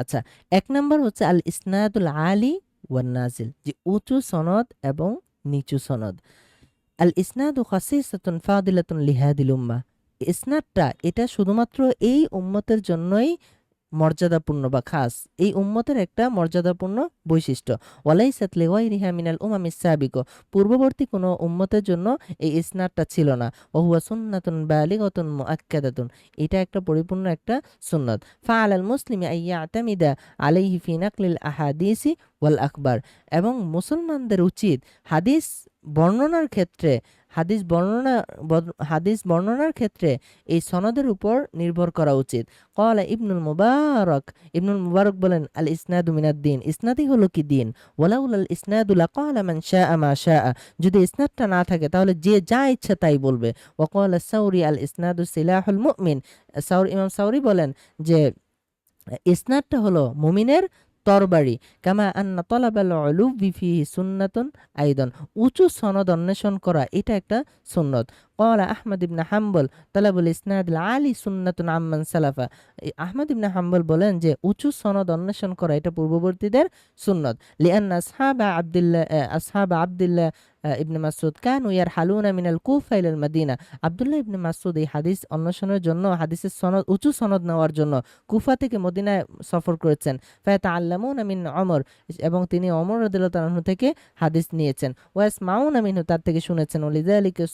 আচ্ছা, 1 নাম্বার হচ্ছে আল ইসনাদুল আলি ওয়ান নাজিল, যে উঁচু সনদ এবং নিচু সনদ। আল ইসনাদু খাসিসাতুন ফাদিলাতুন লিহাদিল উম্মাহ, ইসনাদটা এটা শুধুমাত্র এই উম্মতের জন্যই মর্যাদাপূর্ণ বা খাস, এই উম্মতের একটা মর্যাদাপূর্ণ বৈশিষ্ট্য। ওয়ালাইসাত লিগাইরিহা মিনাল উমামিস সাবিকা, পূর্ববর্তী কোনো উম্মতের জন্য এই ইসনাদটা ছিল না। ওয়া হুয়া সুন্নাতুন বালিগাতুন মুআক্কাদাতুন, এটা একটা পরিপূর্ণ একটা সুন্নাত। ফাআলাল মুসলিমি আন ইয়াতামিদা আলাইহি ফি নাকলিল আহাদিসি ওয়াল আখবার, এবং মুসলমানদের উচিত হাদিস বর্ণনার ক্ষেত্রে হাদিস বর্ণনার ক্ষেত্রে এই সনদের উপর নির্ভর করা উচিত। ক্বালা ইবনুল মুবারক বলেন, আল ইসনাদু মিনাদ-দ্বীন, ইসনাদই হলো কি দিন। ওয়ালাউলাল ইসনাদু লাকালা মান শাআ মা শাআ, যদি ইসনাদটা না থাকে তাহলে যে যা ইচ্ছা তাই বলবে। ওয়া ক্বালা সাউরি, আল ইসনাদু সিলাহুল মুমিন, ইমাম সাউরি বলেন যে ইসনাদটা হলো মুমিনের তরবারি। কামা আন্না তলাবাল উলুবি ফিহি সুন্নাতুন আইদান, উঁচু সনদ অন্বেষণ করা এটা একটা সুন্নত। ক্বালা আহমদ ইবনে হাম্বল, তালাবুল ইসনাদুল আলী সুন্নাতুন আম্মান সালাফা, আহমদ ইবনে হাম্বল বলেন যে উঁচু সনদ অন্বেষণ করা এটা পূর্ববর্তীদের সুন্নত। লিআন্না আসহাবা আব্দুল্লাহ ইবনে মাসউদ কানু ইয়ারহালুনা মিনাল কুফা ইলাল মাদিনা, আব্দুল্লাহ ইবনে মাসউদ এই হাদিস অন্বেষণের জন্য, হাদিসের সনদ উঁচু সনদ নেওয়ার জন্য কুফা থেকে মদিনায় সফর করেছেন। ফায়াতাআল্লামুনা মিন ওমর, এবং তিনি ওমর রাদিয়াল্লাহু তাআলা আনহু থেকে হাদিস নিয়েছেন। ওয়াসমাউনা মিনহু, তার থেকে শুনেছেন। ওয়ালিযালিকা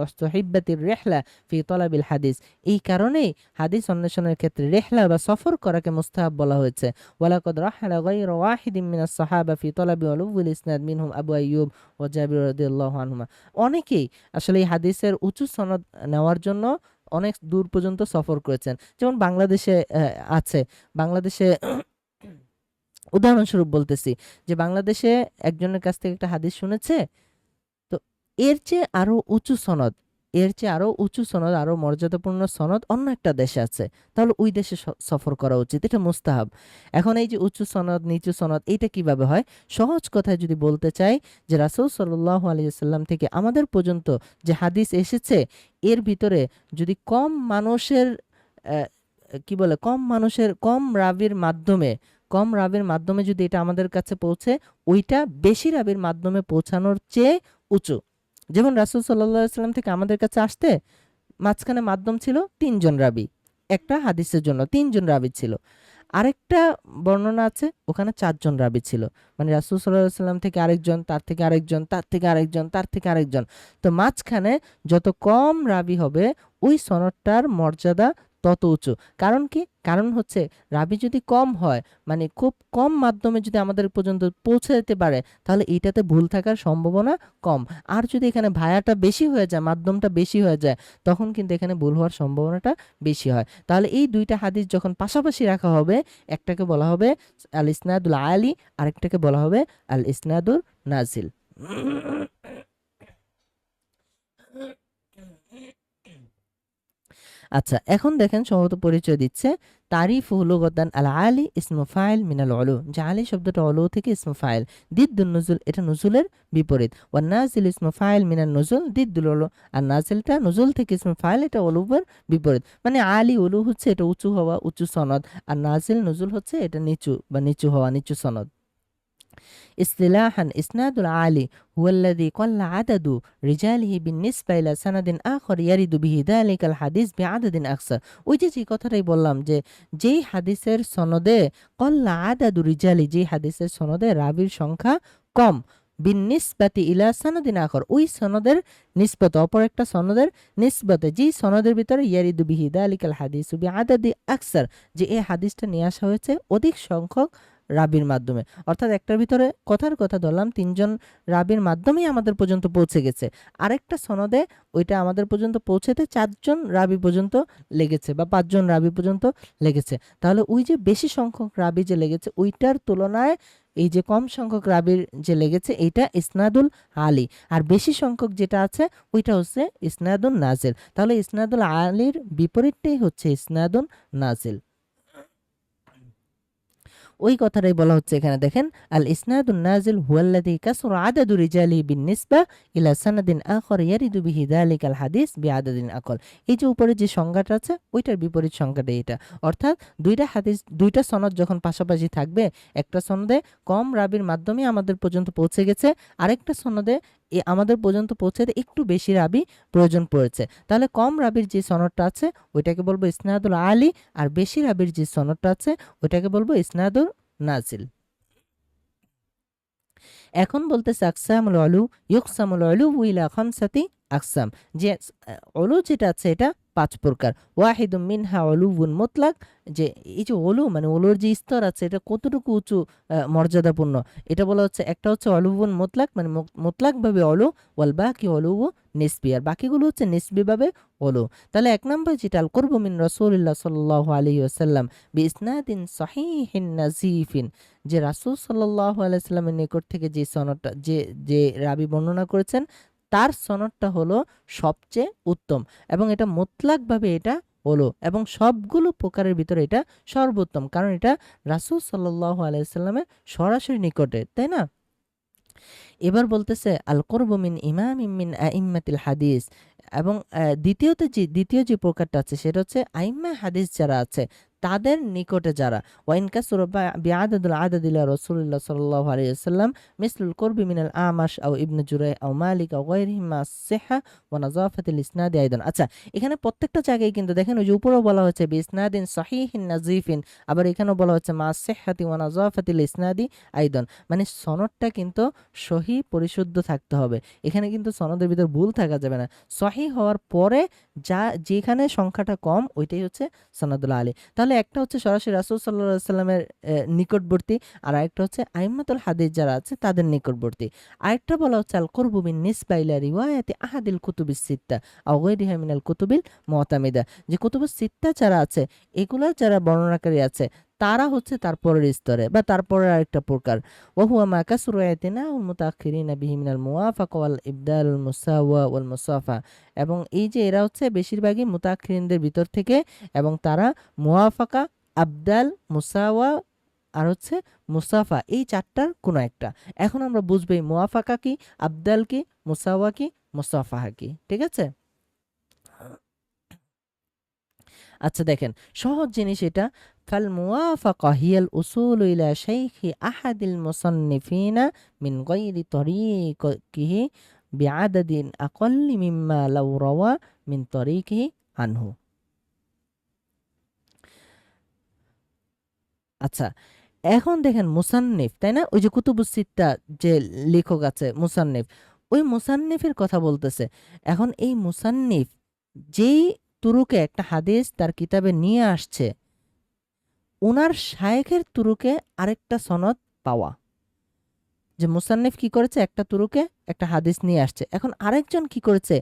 উস্তুহিব্বাতির রিহলা ফি তলাবিল হাদিস, এই কারণেই হাদিস অন্বেষণের ক্ষেত্রে রিহলা বা সফর করাকে মুস্তাহাব বলা হয়েছে। ওয়ালাকাদ রাহালা গায়রু ওয়াহিদিন মিনাস সাহাবা ফি তলাবি উলুল ইসনাদ মিনহুম আবু আইয়ুব ওয়া জাবির রাদিয়াল্লাহু আনহুমা, অনেকেই আসলে এই হাদিসের উঁচু সনদ নেওয়ার জন্য অনেক দূর পর্যন্ত সফর করেছেন। যেমন বাংলাদেশে আছে, বাংলাদেশে উদাহরণস্বরূপ বলতেছি যে বাংলাদেশে একজনের কাছ থেকে একটা হাদিস শুনেছে, তো এর চেয়ে আরো উঁচু সনদ, আরো মর্যাদাপূর্ণ সনদ অন্য একটা দেশে আছে, তাহলে ওই দেশে সফর করা উচিত, এটা মুস্তাহাব। এখন এই যে উঁচু সনদ নিচু সনদ এইটা কিভাবে হয়, সহজ কথায় যদি বলতে চাই যে রাসূল সাল্লাল্লাহু আলাইহি ওয়াসাল্লাম থেকে আমাদের পর্যন্ত যে হাদিস এসেছে এর ভিতরে যদি আহ, কম রাবির মাধ্যমে যদি এটা আমাদের কাছে পৌঁছে, ওইটা বেশি রাবির মাধ্যমে পৌঁছানোর চেয়ে উঁচু। যেমন রাসূল সাল্লাল্লাহু আলাইহি ওয়াসাল্লাম থেকে আমাদের কাছে আসতে মাঝখানে মাধ্যম ছিল 3 জন রাবি, একটা হাদিসের জন্য 3 জন রাবি ছিল। আরেকটা বর্ণনা আছে ওখানে 4 জন রাবি ছিল, মানে রাসূল সাল্লাল্লাহু আলাইহি ওয়াসাল্লাম থেকে আরেকজন, তার থেকে আরেকজন, তার থেকে আরেকজন, তার থেকে আরেকজন। তো মাঝখানে যত কম রাবি হবে ওই সনদটার মর্যাদা তত উঁচু। কারণ কি? কারণ হচ্ছে রাবি যদি কম হয়, মানে খুব কম মাধ্যমে যদি আমাদের পর্যন্ত পৌঁছে যেতে পারে, তাহলে এইটাতে ভুল থাকার সম্ভাবনা কম। আর যদি এখানে ভায়াটা বেশি হয়ে যায়, মাধ্যমটা বেশি হয়ে যায়, তখন কিন্তু এখানে ভুল হওয়ার সম্ভাবনাটা বেশি হয়। তাহলে এই দুইটা হাদিস যখন পাশাপাশি রাখা হবে, একটাকে বলা হবে আল ইসনাদুল আলী, আরেকটাকে বলা হবে আল ইসনাদুল নাজিল। আচ্ছা, এখন দেখেন সম্ভবত পরিচয় দিচ্ছে তারিফ লুগাতান আল আলী ইসমু ফাইল মিনাল উলু, যে আলী শব্দটা উলু থেকে ইসমু ফাইল। দিদ্দুন নুজুল, এটা নুজুলের বিপরীত। ওয়ান নাজিল ইসমু ফাইল মিনাল নুজুল দিদ্দুল উলু, আর নাজিলটা নুজুল থেকে ইসমু ফাইল, এটা উলুর বিপরীত। মানে আলী উলু হচ্ছে এটা উঁচু হওয়া, উঁচু সনদ, আর নাজিল নুজুল হচ্ছে এটা নিচু বা নিচু হওয়া, নিচু সনদ। اصطلاحا إسناد العالي هو الذي قل عدد رجاله بالنسبة إلى سند آخر يرد به ذلك الحديث بعدد أكثر। ওই যে কথাটাই বললাম যে যেই হাদিসের সনদে কল্লা আদাদু রিজালি, যেই হাদিসের সনদে রাবির সংখ্যা কম, বিন্নিসবাতি ইলা সানাদিন আখর, ওই সনদের নিসবত, অপর একটা সনদের নিসবতে, যেই সনদের ভিতরে ইয়ারিদু বিহি যালিকাল হাদিসু বিআদাদি আকসার, যে এই হাদিসটা নিয়ে আসা হয়েছে অধিক সংখ্যক রাবির মাধ্যমে। অর্থাৎ একটার ভিতরে কথার কথা ধরলাম 3 জন রাবির মাধ্যমেই আমাদের পর্যন্ত পৌঁছে গেছে, আরেকটা সনদে ওইটা আমাদের পর্যন্ত পৌঁছাতে 4 জন রাবি পর্যন্ত লেগেছে বা 5 জন রাবি পর্যন্ত লেগেছে। তাহলে ওই যে বেশি সংখ্যক রাবি যে লেগেছে ওইটার তুলনায় এই যে কম সংখ্যক রাবির যে লেগেছে এইটা ইসনাদুল আলী, আর বেশি সংখ্যক যেটা আছে ওইটা হচ্ছে ইসনাদুল নাজিল। তাহলে ইসনাদুল আলীর বিপরীতটাই হচ্ছে ইসনাদুল নাজিল। ওই কথাটাই বলা হচ্ছে এখানে, দেখেন আল ইসনাদুন নাজিল হুয়াল্লাযী কাসরা আদাদু রিজালিহি বিন্নিসবা ইলা সানাদিন আখর ইয়ারিদু বিহি যালিকাল হাদিস বিআদাদিন আকল। এই যে উপরে যে সংজ্ঞাটা আছে ওইটার বিপরীত সংজ্ঞাটা এটা। অর্থাৎ দুইটা সনদ যখন পাশাপাশি থাকবে, একটা সনদে কম রাবির মাধ্যমে আমাদের পর্যন্ত পৌঁছে গেছে, আরেকটা সনদে আমাদের পর্যন্ত পৌঁছাতে একটু বেশি রাবি প্রয়োজন পড়েছে, তাহলে কম রাবির যে সনদটা আছে ওইটাকে বলবো ইসনাদুল আলী, আর বেশি রাবির যে সনদটা আছে ওইটাকে বলবো ইসনাদুল নাজিল। এখন বলতেছে আকসামুল উলু ইউকসামুল উলু ইলা খামসাতি আকসাম, যে উলু যেটা আছে এটা 5 প্রকার। ওয়াহিদুম মিনহা উলুউন মুতলাক, যে এই যে উলু মানে উলুর যে স্তর আছে এটা কতটুকু উঁচু মর্যাদাপূর্ণ, এটা বলা হচ্ছে। একটা হচ্ছে উলুউন মুতলাক মানে মুতলাকভাবে উলু, ওয়াল বাকি উলুউ নিসবি, আর বাকিগুলো হচ্ছে নিসবিভাবে উলু। তাহলে এক নম্বর যেটা আল কুরবু মিন রাসূলিল্লাহ সাল্লাল্লাহু আলাইহি ওয়াসাল্লাম বিইসনাদিন সহিহিন নাজিফিন, যে রাসূল সাল্লাল্লাহু আলাইহি ওয়াসাল্লামের নিকট থেকে যে সনদটা যে রাবি বর্ণনা করেছেন তার সনদটা হলো সবচেয়ে উত্তম, এবং এটা মুতলাকভাবে এটা হলো, এবং সবগুলো প্রকারের ভিতরে এটা সর্বোত্তম, কারণ এটা রাসূল সাল্লাল্লাহু আলাইহি ওয়াসাল্লামের সরাসরি নিকটে, তাই না? এবার বলতেছে আল কুরবু মিন ইমামিন মিন আইম্মাতিল হাদিস, এবং দ্বিতীয় যে প্রকারটা আছে সেটা হচ্ছে আইম্মা হাদিস যারা আছে তাদের নিকটে যারা, ওয়াইন কাসুরা বিআদাদুল আদাদিলা রাসূলুল্লাহ সাল্লাল্লাহু আলাইহি ওয়াসাল্লাম মিসলুল কুরবি মিনাল আমাশ আও ইবনে জুরাই আও মালিক আও গায়রিহিম মা সিহহা ওয়া নাযাফাতিল ইসনাদি আইদান। আচ্ছা, এখানে প্রত্যেকটা জায়গায় কিন্তু দেখেন ওই যে উপরেও বলা হচ্ছে বিসনাদিন সহিহিন নাজিফিন, আবার এখানেও বলা হচ্ছে মা সিহহাতি ওয়া নাযাফাতিল ইসনাদি আইদান, মানে সনদটা কিন্তু সহি পরিশুদ্ধ থাকতে হবে। এখানে কিন্তু সনদের ভিতর ভুল থাকা যাবে না। সহি হওয়ার পরে যেখানে সংখ্যাটা কম ওইটাই হচ্ছে সনদুল আলী। তাহলে একটা হচ্ছে সরাসরি রাসূল সাল্লাল্লাহু আলাইহি ওয়াসাল্লামের নিকটবর্তী, আর আরেকটা হচ্ছে আইম্মাতুল হাদিস যারা আছে তাদের নিকটবর্তী। আরেকটা বলা হচ্ছে আল কুরবু বিন নিসবা ইলা রিওয়ায়াতি আহাদিল কুতুবিস সিত্তা আও গায়রিহা মিনাল কুতুবিল মুতামিদা, যে কুতুবুস সিত্তা যারা আছে এগুলার যারা বর্ণনাকারী আছে তারা হচ্ছে তারপরের স্তরে বা তারপরের আরেকটা প্রকার। ওহুয়া মা কাসরু ইতিনাউল মুতাআখিরিনা বিহি মিনাল মুওয়াফাকা ওয়াল ইবদালুল মুসাওয়া ওয়াল মুসাফা, এবং এই যে এরা হচ্ছে বেশিরভাগই মুতাআখিরিনদের ভিতর থেকে, এবং তারা মুওয়াফাকা, আবদাল, মুসাওয়া আর হচ্ছে মুসাফা, এই চারটার কোনো একটা। এখন আমরা বুঝবো এই মুওয়াফাকা কি, আবদাল কি, মুসাওয়া কি, মুসাফাহা কি, ঠিক আছে? আচ্ছা দেখেন সহজ জিনিস এটা, ফাল মুওয়াফাকা হিয়াল উসুলু ইলা শাইখি আহাদিল মুসান্নিফিনা মিন গায়রি তরিকিহি বিআদাদিন আকাল্লি মিম্মা লাউ রাওয়া মিন তরিকিহি আনহু। আচ্ছা, এখন দেখেন মুসান্নিফ, তাই না? ওই যে কুতুবুস সিত্তা যে লেখক আছে মুসান্নিফ, ওই মুসান্নিফের কথা বলতেছে। এখন এই মুসান্নিফ যেই তুরুকে একটা হাদিস তার কিতাবে নিয়ে আসছে, ওনার শায়েখের তুরুকে আরেকটা সনদ পাওয়া, যে মুসান্নিফ কি করেছে একটা তুরুকে একটা হাদিস নিয়ে আসছে, এখন আরেকজন কি করেছে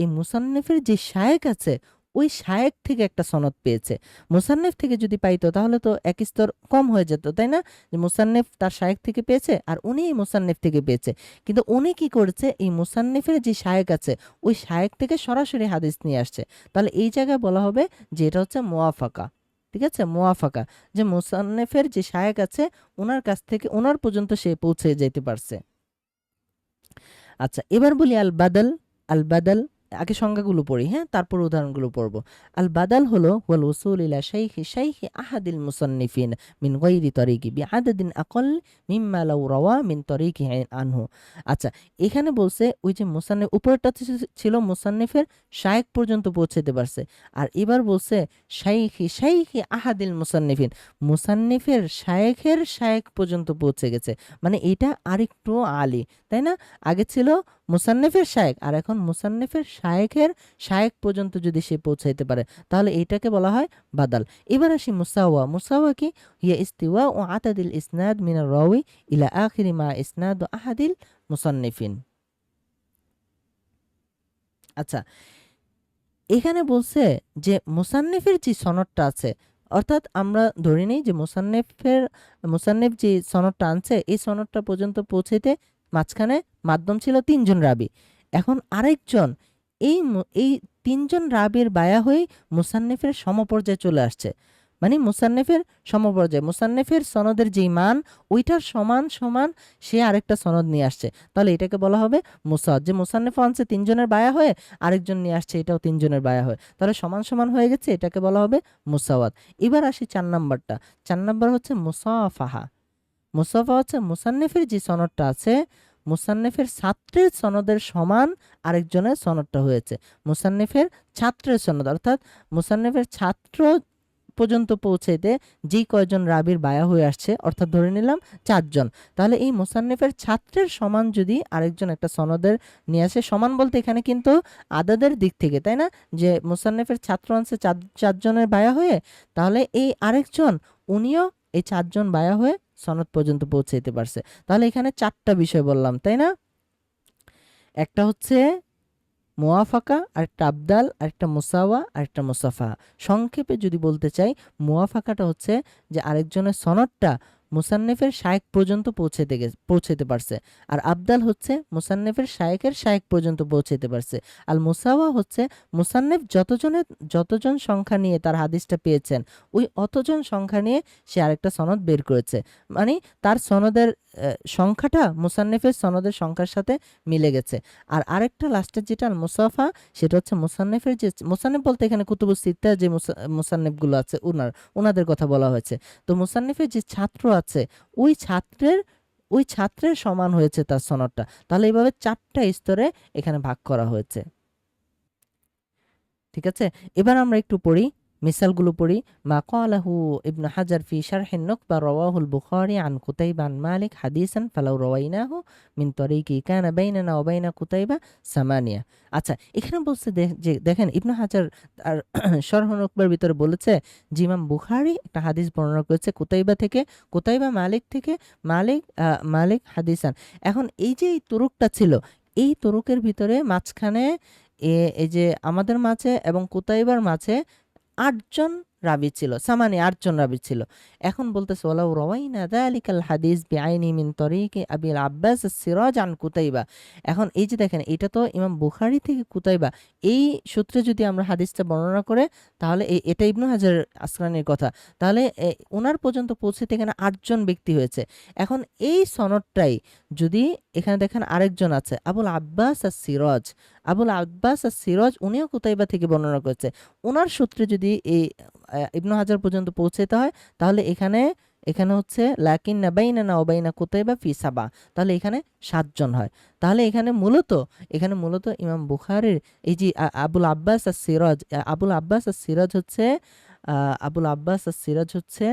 এই মুসান্নিফের যে শায়েখ আছে ওই শায়েখ থেকে একটা সনদ পেয়েছে। মুসান্নিফ থেকে যদি পাইতো তাহলে তো এক স্তর কম হয়ে যেত, তাই না? যে মুসান্নিফ তার শায়েখ থেকে পেয়েছে আর উনি এই মুসান্নিফ থেকে পেয়েছে, কিন্তু উনি কি করেছে এই মুসান্নিফের যে শায়েখ আছে ওই শায়েখ থেকে সরাসরি হাদিস নিয়ে আসছে। তাহলে এই জায়গায় বলা হবে যে এটা হচ্ছে মুওয়াফাকা, ঠিক আছে? মুওয়াফাকা, যে মুসান্নিফের যে শায়েখ আছে ওনার কাছ থেকে ওনার পর্যন্ত সে পৌঁছে যেতে পারছে। আচ্ছা, এবার বলি আল বাদাল। আল বাদাল আগে সংজ্ঞাগুলো পড়ি, হ্যাঁ, তারপর উদাহরণগুলো পড়ব। আল বাদাল হলো ওয়াল উসুল ইলা শাইখি আহাদিল মুসান্নিফিন মিন গায়রি তরিকি বিআদাদিন আকাল মিম্মা লাউ রাওয়া মিন তরিকি আনহু। আচ্ছা, এখানে বলছে ওই যে মুসান্নিফ উপরেরটা ছিল মুসান্নিফের শায়েখ পর্যন্ত পৌঁছাতে পারছে, আর এবার বলছে শাইখি আহাদিল মুসান্নিফিন, মুসান্নিফের শায়েখের শায়েখ পর্যন্ত পৌঁছে গেছে, মানে এটা আরেকটু আলী, তাই না? আগে ছিল মুসান্নিফের শায়েখ, আর এখন মুসান্নিফের শায়েখের শায়েখ পর্যন্ত যদি সে পৌঁছাইতে পারে তাহলে এইটাকে বলা হয় বাদাল। এবার আসি মুসাওয়া। মুসাওয়া কি? হিয়া ইস্তিওয়া ও আতাদিল ইসনাদ মিনার রাওয়ি ইলা আখিরি মা ইসনাদ আহাদিল মুসান্নিফিন। আচ্ছা, এখানে বলছে যে মুসান্নিফের যে সনদটা আছে, অর্থাৎ আমরা ধরে নিই যে মুসান্নিফ যে সনদটা আনছে এই সনদটা পর্যন্ত পৌঁছাইতে মাঝখানে মাধ্যম ছিল 3 জন রাবী। এখন আরেকজন এই 3 জন রাবীর বায়া হয়ে মুসান্নিফের সমপর্যায়ে চলে আসছে, মানে মুসান্নিফের সমপর্যায়ে মুসান্নিফের সনদের যেই মান ওইটার সমান সমান সে আরেকটা সনদ নিয়ে আসছে, তাহলে এটাকে বলা হবে মুসাওয়াদ। যে মুসান্নিফ আনছে 3 জনের বায়া হয়ে, আরেকজন নিয়ে আসছে এটাও 3 জনের বায়া হয়ে, তাহলে সমান সমান হয়ে গেছে, এটাকে বলা হবে মুসাওয়াদ। এবার আসি 4 নাম্বারটা। 4 নাম্বার হচ্ছে মুসাফাহা। মুসাফা হচ্ছে মুসান্নিফের যে সনদটা আছে মুসান্নিফের ছাত্রের সনদের সমান আরেকজনের সনদটা হয়েছে। মুসান্নিফের ছাত্রের সনদ, অর্থাৎ মুসান্নিফের ছাত্র পর্যন্ত পৌঁছাইতে যেই কয়জন রাবির বায়া হয়ে আসছে, অর্থাৎ ধরে নিলাম 4 জন, তাহলে এই মুসান্নিফের ছাত্রের সমান যদি আরেকজন একটা সনদের নিয়ে আসে, সমান বলতে এখানে কিন্তু আদাদের দিক থেকে, তাই না, যে মুসান্নিফের ছাত্র আনছে 4 জনের বায়া হয়ে, তাহলে এই আরেকজন উনিও এই 4 জন বায়া হয়ে সনদ পর্যন্ত পৌঁছাইতে পারছে। তাহলে এখানে 4টা বিষয় বললাম, তাই না? একটা হচ্ছে মুওয়াফাকা, আরেকটা আবদাল, আরেকটা মুসাওয়া, আরেকটা মুসাফা। সংক্ষেপে যদি বলতে চাই, মুওয়াফাকাটা হচ্ছে যে আরেকজনের সনদটা মুসান্নেফের শায়েখ পর্যন্ত পৌঁছাতে পারছে, আর আবদাল হচ্ছে মুসান্নেফের শায়েখের শায়েখ পর্যন্ত পৌঁছাতে পারছে। আর মুসাওয়া হচ্ছে মুসান্নেফ যতজন সংখ্যা নিয়ে তার হাদিসটা পেয়েছেন, ওই অতজন সংখ্যা নিয়ে সে আরেকটা সনদ বের করেছে, মানে তার সনদের সংখ্যাটা মুসান্নেফের সনদের সংখ্যার সাথে মিলে গেছে। আর আরেকটা লাস্টের যেটা আল মুসাফা, সেটা হচ্ছে মুসান্নেফের যে, মুসান্নেফ বলতে এখানে কুতুবুস সিত্তা যে মুসান্নেফগুলো আছে ওনাদের কথা বলা হয়েছে। তো মুসান্নেফের যে ছাত্র আছে, ওই ছাত্রের সমান হয়েছে তার সনদটা। তাহলে এইভাবে 4টা স্তরে এখানে ভাগ করা হয়েছে। ঠিক আছে, এবার আমরা একটু পড়ি, মিসালগুলো পড়ি। মা ক্বালাহু ইবনু হাজার ফি শারহিন নুকবা রাওয়াহুল বুখারী আন কুতাইবা আন মালিক হাদিসান ফালাউ রাওয়াইনাহু মিন তরিকি কানা বাইনানা ওয়া বাইনা কুতাইবা সামানিয়া। আচ্ছা, এখানে বলছে যে দেখেন ইবনু হাজার তার শরহ নুকবার ভিতরে বলেছে যে ইমাম বুখারী একটা হাদিস বর্ণনা করেছে কুতাইবা থেকে, কুতাইবা মালিক থেকে, মালিক হাদিসান। এখন এই যে এই তুরুকটা ছিল, এই তুরুকের ভিতরে মাঝখানে এই যে আমাদের মাঝে এবং কুতাইবার মাঝে 8 জন রাবি ছিল, সামানি 8 জন রাবি ছিল। এখন বলতেছে ওয়ালাউ রাওয়াইনা যালিকাল হাদিস বিআইনি মিন তরিকি আবিল আব্বাস সিরাজ আন কুতাইবা। এখন এই যে দেখেন, এটা তো ইমাম বুখারী থেকে কুতাইবা, এই সূত্রে যদি আমরা হাদিসটা বর্ণনা করে, তাহলে এটা ইবনু হাজার আসকালানির কথা, তাহলে ওনার পর্যন্ত পৌঁছতে এখানে 8 জন ব্যক্তি হয়েছে। এখন এই সনদটাই যদি এখানে দেখেন আরেকজন আছে আবুল আব্বাস আর সিরাজ, উনিও কুতাইবা থেকে বর্ণনা করেছে, ওনার সূত্রে যদি এই ইবনু হাজার পর্যন্ত পৌঁছাতে হয়, তাহলে এখানে হচ্ছে লাকিন্না বাইনানা ওয়া বাইনা কুতাইবা ফি সাবা, তাহলে এখানে 7 জন হয়। তাহলে এখানে মূলত ইমাম বুখারীর এই যে আবুল আব্বাস আর সিরাজ হচ্ছে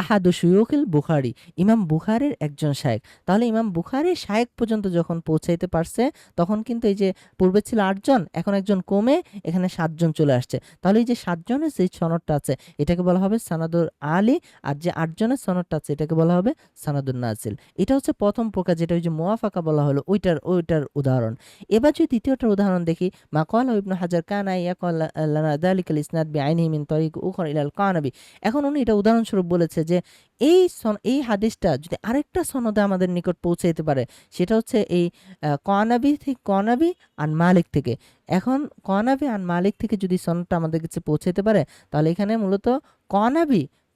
আহাদু শুয়ুখিল বুখারী, ইমাম বুখারীর একজন শায়েখ। তাহলে ইমাম বুখারীর শায়েখ পর্যন্ত যখন পৌঁছাইতে পারছে, তখন কিন্তু এই যে পূর্বে ছিল 8 জন, এখন একজন কমে এখানে 7 জন চলে আসছে। তাহলে এই যে 7 জনের যে সনদটা আছে, এটাকে বলা হবে সানাদুর আলী, আর যে 8 জনের সনদটা আছে এটাকে বলা হবে সানাদুন নাজিল। এটা হচ্ছে প্রথম প্রকার, যেটা ওই যে মুওয়াফাকা বলা হলো, ওইটার উদাহরণ। এবার যদি দ্বিতীয়টার উদাহরণ দেখি, মা ক্বালা ইবনু হাজার কানা ইয়াকাল লানা যালিকাল ইসনাদ বিআইনিহি মিন তরিক উখরা ইলাল কানাবি। এখন উনি এটা উদাহরণস্বরূপ বলেছে যে এই হাদিসটা যদি আরেকটা সনদে আমাদের নিকট পৌঁছাইতে পারে, সেটা হচ্ছে এই কনাবি আন মালিক থেকে। এখন কনাবি আন মালিক থেকে যদি সনদটা আমাদের কাছে পৌঁছাইতে পারে, তাহলে এখানে মূলত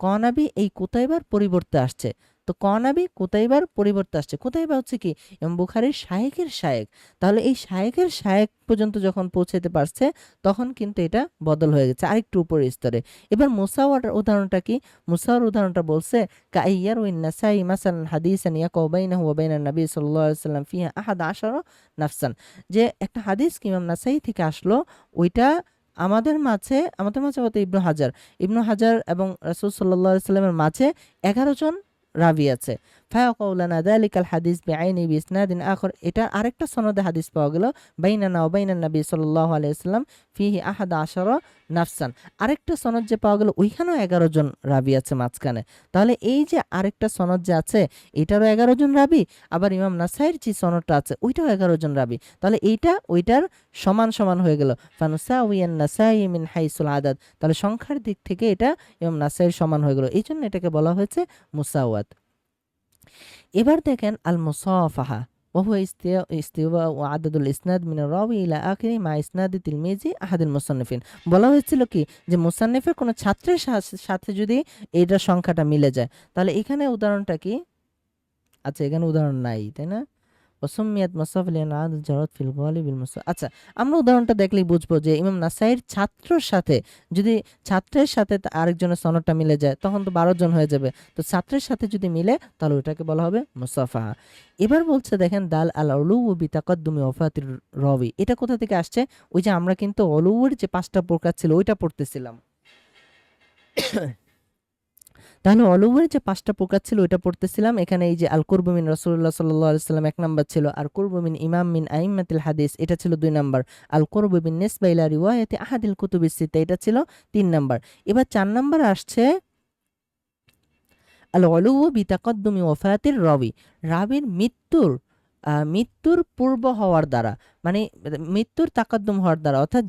কনাবি এই কুতাইবার পরিবর্তে আসছে। তো কনাবি কুতাইবার পরিবর্তে আসছে, কুতাইবা হচ্ছে কি ইমাম বুখারীর শায়েখের শায়েখ। তাহলে এই শায়েখের শায়েখ পর্যন্ত যখন পৌঁছাতে পারছে, তখন কিন্তু এটা বদল হয়ে গেছে আরেকটু উপরের স্তরে। এবার মুসাওয়ার উদাহরণটা কি? মুসাওয়ার উদাহরণটা বলছে কাইয়ার ওয়ান নাসাই মাসালান হাদিসান ইয়াকাউ বাইনাহু ওয়া বাইনান নবী সাল্লাল্লাহু আলাইহি ওয়াসাল্লাম ফিহা 11 নাফসান, যে একটা হাদিস কি ইমাম নাসাই থেকে আসলো, ওইটা আমাদের মাঝে বলতে ইবনু হাজার এবং রাসূল সাল্লাল্লাহু আলাইহি ওয়াসাল্লামের মাঝে 11 জন রাবি আছে। ফায়াকাউলানা যালিকাল হাদিস বিআইনি বিইসনাদিন আখর, এটা আরেকটা সনদে হাদিস পাওয়া গেল বাইনানা ওয়া বাইনান নবী সাল্লাল্লাহু আলাইহি ওয়াসাল্লাম ফিহি 11 নাফসান, আরেকটা সনদ যে পাওয়া গেল ওইখানেও 11 জন রাবি আছে মাঝখানে। তাহলে এই যে আরেকটা সনদ যে আছে, এটারও 11 জন রাবি, আবার ইমাম নাসাইর যে সনদটা আছে ওইটাও 11 জন রাবি। তাহলে এইটা ওইটার সমান হয়ে গেল। ফানুসাউইয়ান নাসাই মিন হাইসুল আদাদ, তাহলে সংখ্যার দিক থেকে এটা ইমাম নাসাইর সমান হয়ে গেল, এই জন্য এটাকে বলা হয়েছে মুসাওয়াত। এবার দেখেন আল মুসাফাহা ওহুয়া ইস্তিওয়া ও আদাদুল ইসনাদ মিন রাওয়ি ইলা আখিরি মা ইসনাদি তিলমিজি আহাদিল মুসান্নিফিন। বলা হয়েছিল কি যে মুসান্নিফের কোনো ছাত্রের সাথে যদি এইটার সংখ্যাটা মিলে যায়, তাহলে এখানে উদাহরণটা কি? আচ্ছা, এখানে উদাহরণ নাই, তাই না? ওসমিয়াত মুসাফ লিআন আদাদ জারাত ফিল গালিব বিল মুসা। আচ্ছা, আমরা উদাহরণটা দেখলেই বুঝবো যে ইমাম নাসাইর ছাত্রের সাথে আরেকজনের সনদটা মিলে যায়, তখন তো 12 জন হয়ে যাবে। তো ছাত্রের সাথে যদি মিলে, তাহলে ওটাকে বলা হবে মুসাফাহা। এবার বলছে দেখেন দাল আল উলু বিতাকাদ্দুমি ওয়াফাতির রাবি, এটা কোথা থেকে আসছে? ওই যে আমরা কিন্তু উলুর যে 5টা প্রকার ছিল ওইটা পড়তেছিলাম। তাহলে অলুবের যে 5টা প্রকার ছিল ওইটা পড়তেছিলাম। এখানে এই যে আল কুরবু মিন রাসূলুল্লাহ সাল্লাল্লাহু আলাইহি ওয়াসাল্লাম 1 নাম্বার ছিল, আর কুরবু মিন ইমাম মিন আইম্মাতিল হাদিস এটা ছিল 2 নাম্বার, আল কুরবু বিন নিসবা ইলা রিওয়ায়াতি আহাদিল কুতুবিস সিত্তা এটা ছিল 3 নাম্বার। এবার 4 নাম্বার আসছে আল উলুউ বিতাকাদ্দুমি ওয়াফাতির রাবি, রাবির মৃত্যুর পূর্ব হওয়ার দ্বারা, মানে মৃত্যুর তাকাদ্দুম হওয়ার দ্বারা, অর্থাৎ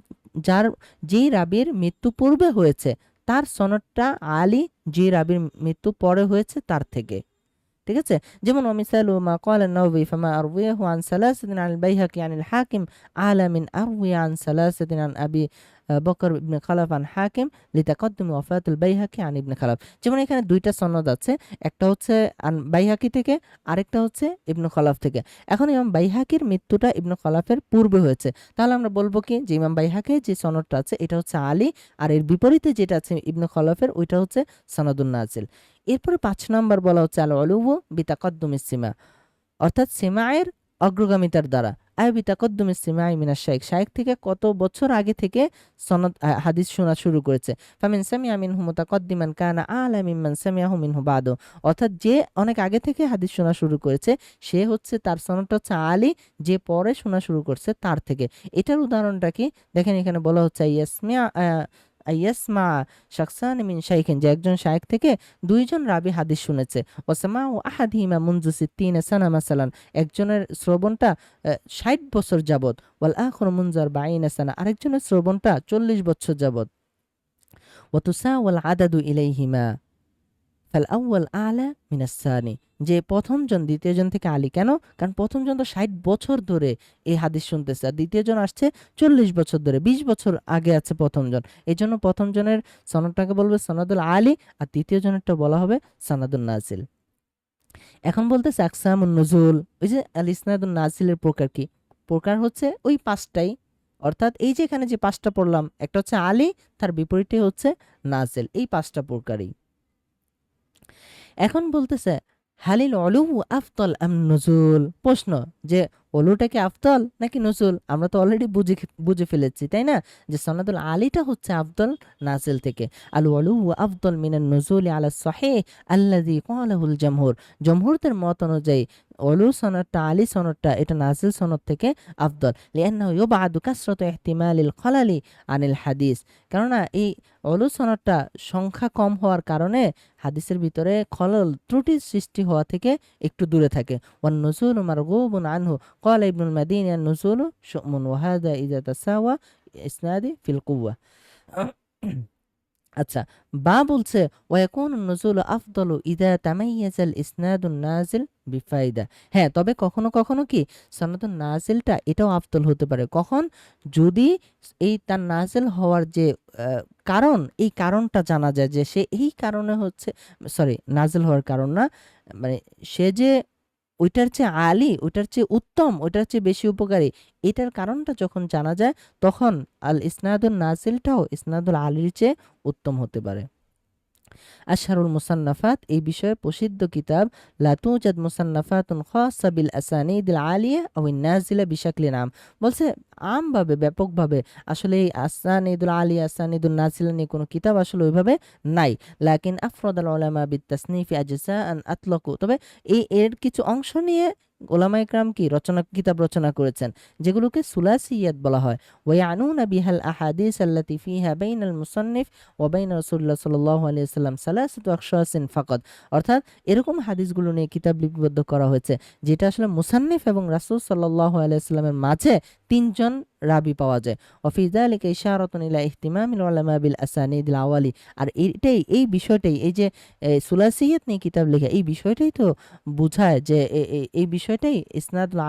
যেই রাবির মৃত্যু পূর্বে হয়েছে তার সনদটা আলী, যে রাবির মৃত্যু পরে হয়েছে তার থেকে। ঠিক আছে, যেমন ওমিসালু মা ক্বালা আন-নাওবি ফামা আরওয়াহু আন সালাসাতিন আল বাইহাকি আনিল হাকিম আলা মিন আরওয়া আন সালাসাতিন আন আবি বকর ইবনে খালাফ আন হাকিম লিতাকাদ্দুমি ওয়াফাতুল বাইহাকি আন ইবনে খালাফ। যেমন এখানে দুইটা সনদ আছে, একটা হচ্ছে আন বাইহাকি থেকে, আরেকটা হচ্ছে ইবনে খালাফ থেকে। এখন ইমাম বাইহাকির মৃত্যুটা ইবনে খালাফের পূর্বে হয়েছে, তাহলে আমরা বলবো কি যে ইমাম বাইহাকির যে সনদটা আছে এটা হচ্ছে আলী, আর এর বিপরীতে যেটা আছে ইবনে খালাফের ওইটা হচ্ছে সনদুন নাজিল। এরপরে 5 নাম্বার বলা হচ্ছে আল উলুউ বিতাকাদ্দুমিস সিমা, অর্থাৎ সিমায়ের অগ্রগামিতার দ্বারা, আয় বিতাকাদ্দুমিস সিমাই মিনাশ শাইখ, শাইখ থেকে কত বছর আগে থেকে সনদ হাদিস শোনা শুরু করেছে। ফামিন সামিয়া মিনহু মুতাকাদ্দিমান কানা আলা মিম্মান সামিয়াহু মিনহু বাদু, অর্থাৎ যে অনেক আগে থেকে হাদিস শোনা শুরু করেছে সে হচ্ছে তার সনদটা হচ্ছে আলী, যে পরে শোনা শুরু করছে তার থেকে। এটার উদাহরণটা কি দেখেন, এখানে বলা হচ্ছে ইয়াসমা শাকসান মিন শাইখিন, যে একজন শাইখ থেকে দুইজন রাবি হাদিস শুনেছে। ওয়াসামাউ আহাদিহিমা মুনযু সিত্তিনা সানা মাসালান, একজনের শ্রবণটা 60 বছর যাবত, ওয়াল আখর মুনযু আরবাঈনা সানা, আরেকজনের শ্রবণটা 40 বছর যাবত। ওয়া তুসাওয়াল আদাদু ইলাইহিমা ফাল আউয়াল আলা মিনাস সানি, যে প্রথমজন দ্বিতীয়জন থেকে আলী, কেন? কারণ প্রথমজন তো 60 বছর ধরে এই হাদিস শুনতেছে, আর দ্বিতীয়জন আসছে 40 বছর ধরে, 20 বছর আগে আছে প্রথমজন। এই জন্য প্রথমজনের সনদটাকে বলবে সনদুল আলী, আর দ্বিতীয়জনেরটা বলা হবে সনদুন নাজিল। এখন বলতেছে আকসামুন নুজুল, ওই যে আল ইসনাদুন নাজিলের প্রকার কি? প্রকার হচ্ছে ওই 5টাই, অর্থাৎ এই যে এখানে যে 5টা পড়লাম, একটা হচ্ছে আলী, তার বিপরীতে হচ্ছে নাজিল, এই 5টা প্রকারই। এখন বলতেছে হালিল অলু আফতল আম নুজুল, প্রশ্ন যে অলুটা কি আফদল নাকি নুজুল? আমরা তো অলরেডি বুঝে ফেলেছি, তাই না, যে সনাদুল আলীটা হচ্ছে আফদল নাজিল থেকে। আল অলু আফদল মিনান নুজুলি আলা সহিহ আল্লাযী ক্বালাহুল জামহুর, জমহুরদের মত অনুযায়ী অলু সনদটা, আলী সনদটা এটা নাজিল সনদ থেকে আফদল। লিআন্নাহু ইউবআদু কাসরাতু ইহতিমালিল খলালি আনিল হাদিস, কেননা এই অলু সনদটা সংখ্যা কম হওয়ার কারণে হাদিসের ভিতরে খলল ত্রুটির সৃষ্টি হওয়া থেকে একটু দূরে থাকে। ওয়ান নুজুলু মারগুবুন আনহু ক্বালা ইবনুল মাদিনি আন নুজুলু শু'মুন ওয়া হাযা ইযা তাসাওয়া ইসনাদি ফিল কুওয়া। আচ্ছা, বা বলছে ওয়াকুন নুজুলু আফদলু ইযা তামাইয়াজাল ইসনাদুন নাজিল বিফায়দা। হ্যাঁ, তবে কখনো কখনো কি সনদুন নাজিলটা এটাও আফদল হতে পারে, কখন? যদি এই তার নাজিল হওয়ার যে কারণ, এই কারণটা জানা যায় যে সে এই কারণে হচ্ছে, সরি নাজিল হওয়ার কারণ না, মানে সে যে ওইটার চেয়ে আলী, ওইটার চেয়ে উত্তম, ওইটার চেয়ে বেশি উপকারী, এটার কারণটা যখন জানা যায় তখন আল ইসনাদুন নাজিলটাও ইসনাদুল আলীর চেয়ে উত্তম হতে পারে। আশহারুল মুসান্নাফাত, এই বিষয়ে প্রসিদ্ধ কিতাব লা তুজাদ মুসান্নাফাতুন খাসা বিল আসানিদিল আলিয়া আও নাজিলা বিশাকলি নাম, বলছে আমভাবে ব্যাপকভাবে আসলে এই আসানিদুল আলিয়া আসানিদুল নাজিলা নিয়ে কোনো কিতাব আসলে ওইভাবে নাই। লাকিন আফরাদাল উলামা বিত তাসনিফি আজসাআন আতলাকু, তবে এর কিছু অংশ নিয়ে ওলামা ইকরাম কি কিতাব রচনা করেছেন, যেগুলোকে সুলাসিয়াত বলা হয়। ওয়ায়ানুনা বিহাল আহাদিস আল্লাতী ফিহা বাইনাল মুসান্নিফ ওয়া বাইনা রাসূলুল্লাহ সাল্লাল্লাহু আলাইহি ওয়াসাল্লাম সালাসাতু আকশাসিন ফাকাত, অর্থাৎ এরকম হাদিসগুলো নিয়ে কিতাব লিপিবদ্ধ করা হয়েছে যেটা আসলে মুসান্নিফ এবং রাসূল সাল্লাল্লাহু আলাইহি ওয়াসাল্লামের মাঝে 3জন রাবি পাওয়া যায়। ওয়া ফি যালিকা ইশারাতুন ইলা ইহতিমামিল উলামা বিল আসানিদিল আওয়ালি, আর এই বিষয়টাই, এই যে সুলাসিয়াত নিয়ে কিতাব লেখা, এই বিষয়টাই তো বুঝায় যে এই বিষয়টাই ইসনাদুল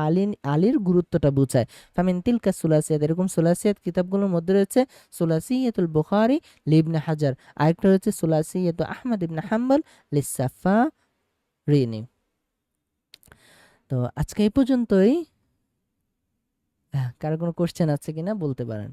আলীর গুরুত্বটা বুঝায়। ফামিন তিলকা সুলাসিয়াত, এরকম সুলাসিয়াত কিতাবগুলোর মধ্যে রয়েছে সুলাসিয়াতুল বুখারী লিবনে হাজার, আরেকটা রয়েছে সুলাসিয়াতু আহমদ ইবনে হাম্বল লিসাফারিনি। তো আজকে এই পর্যন্তই। কারো কোনো কোশ্চেন আছে কিনা বলতে পারেন।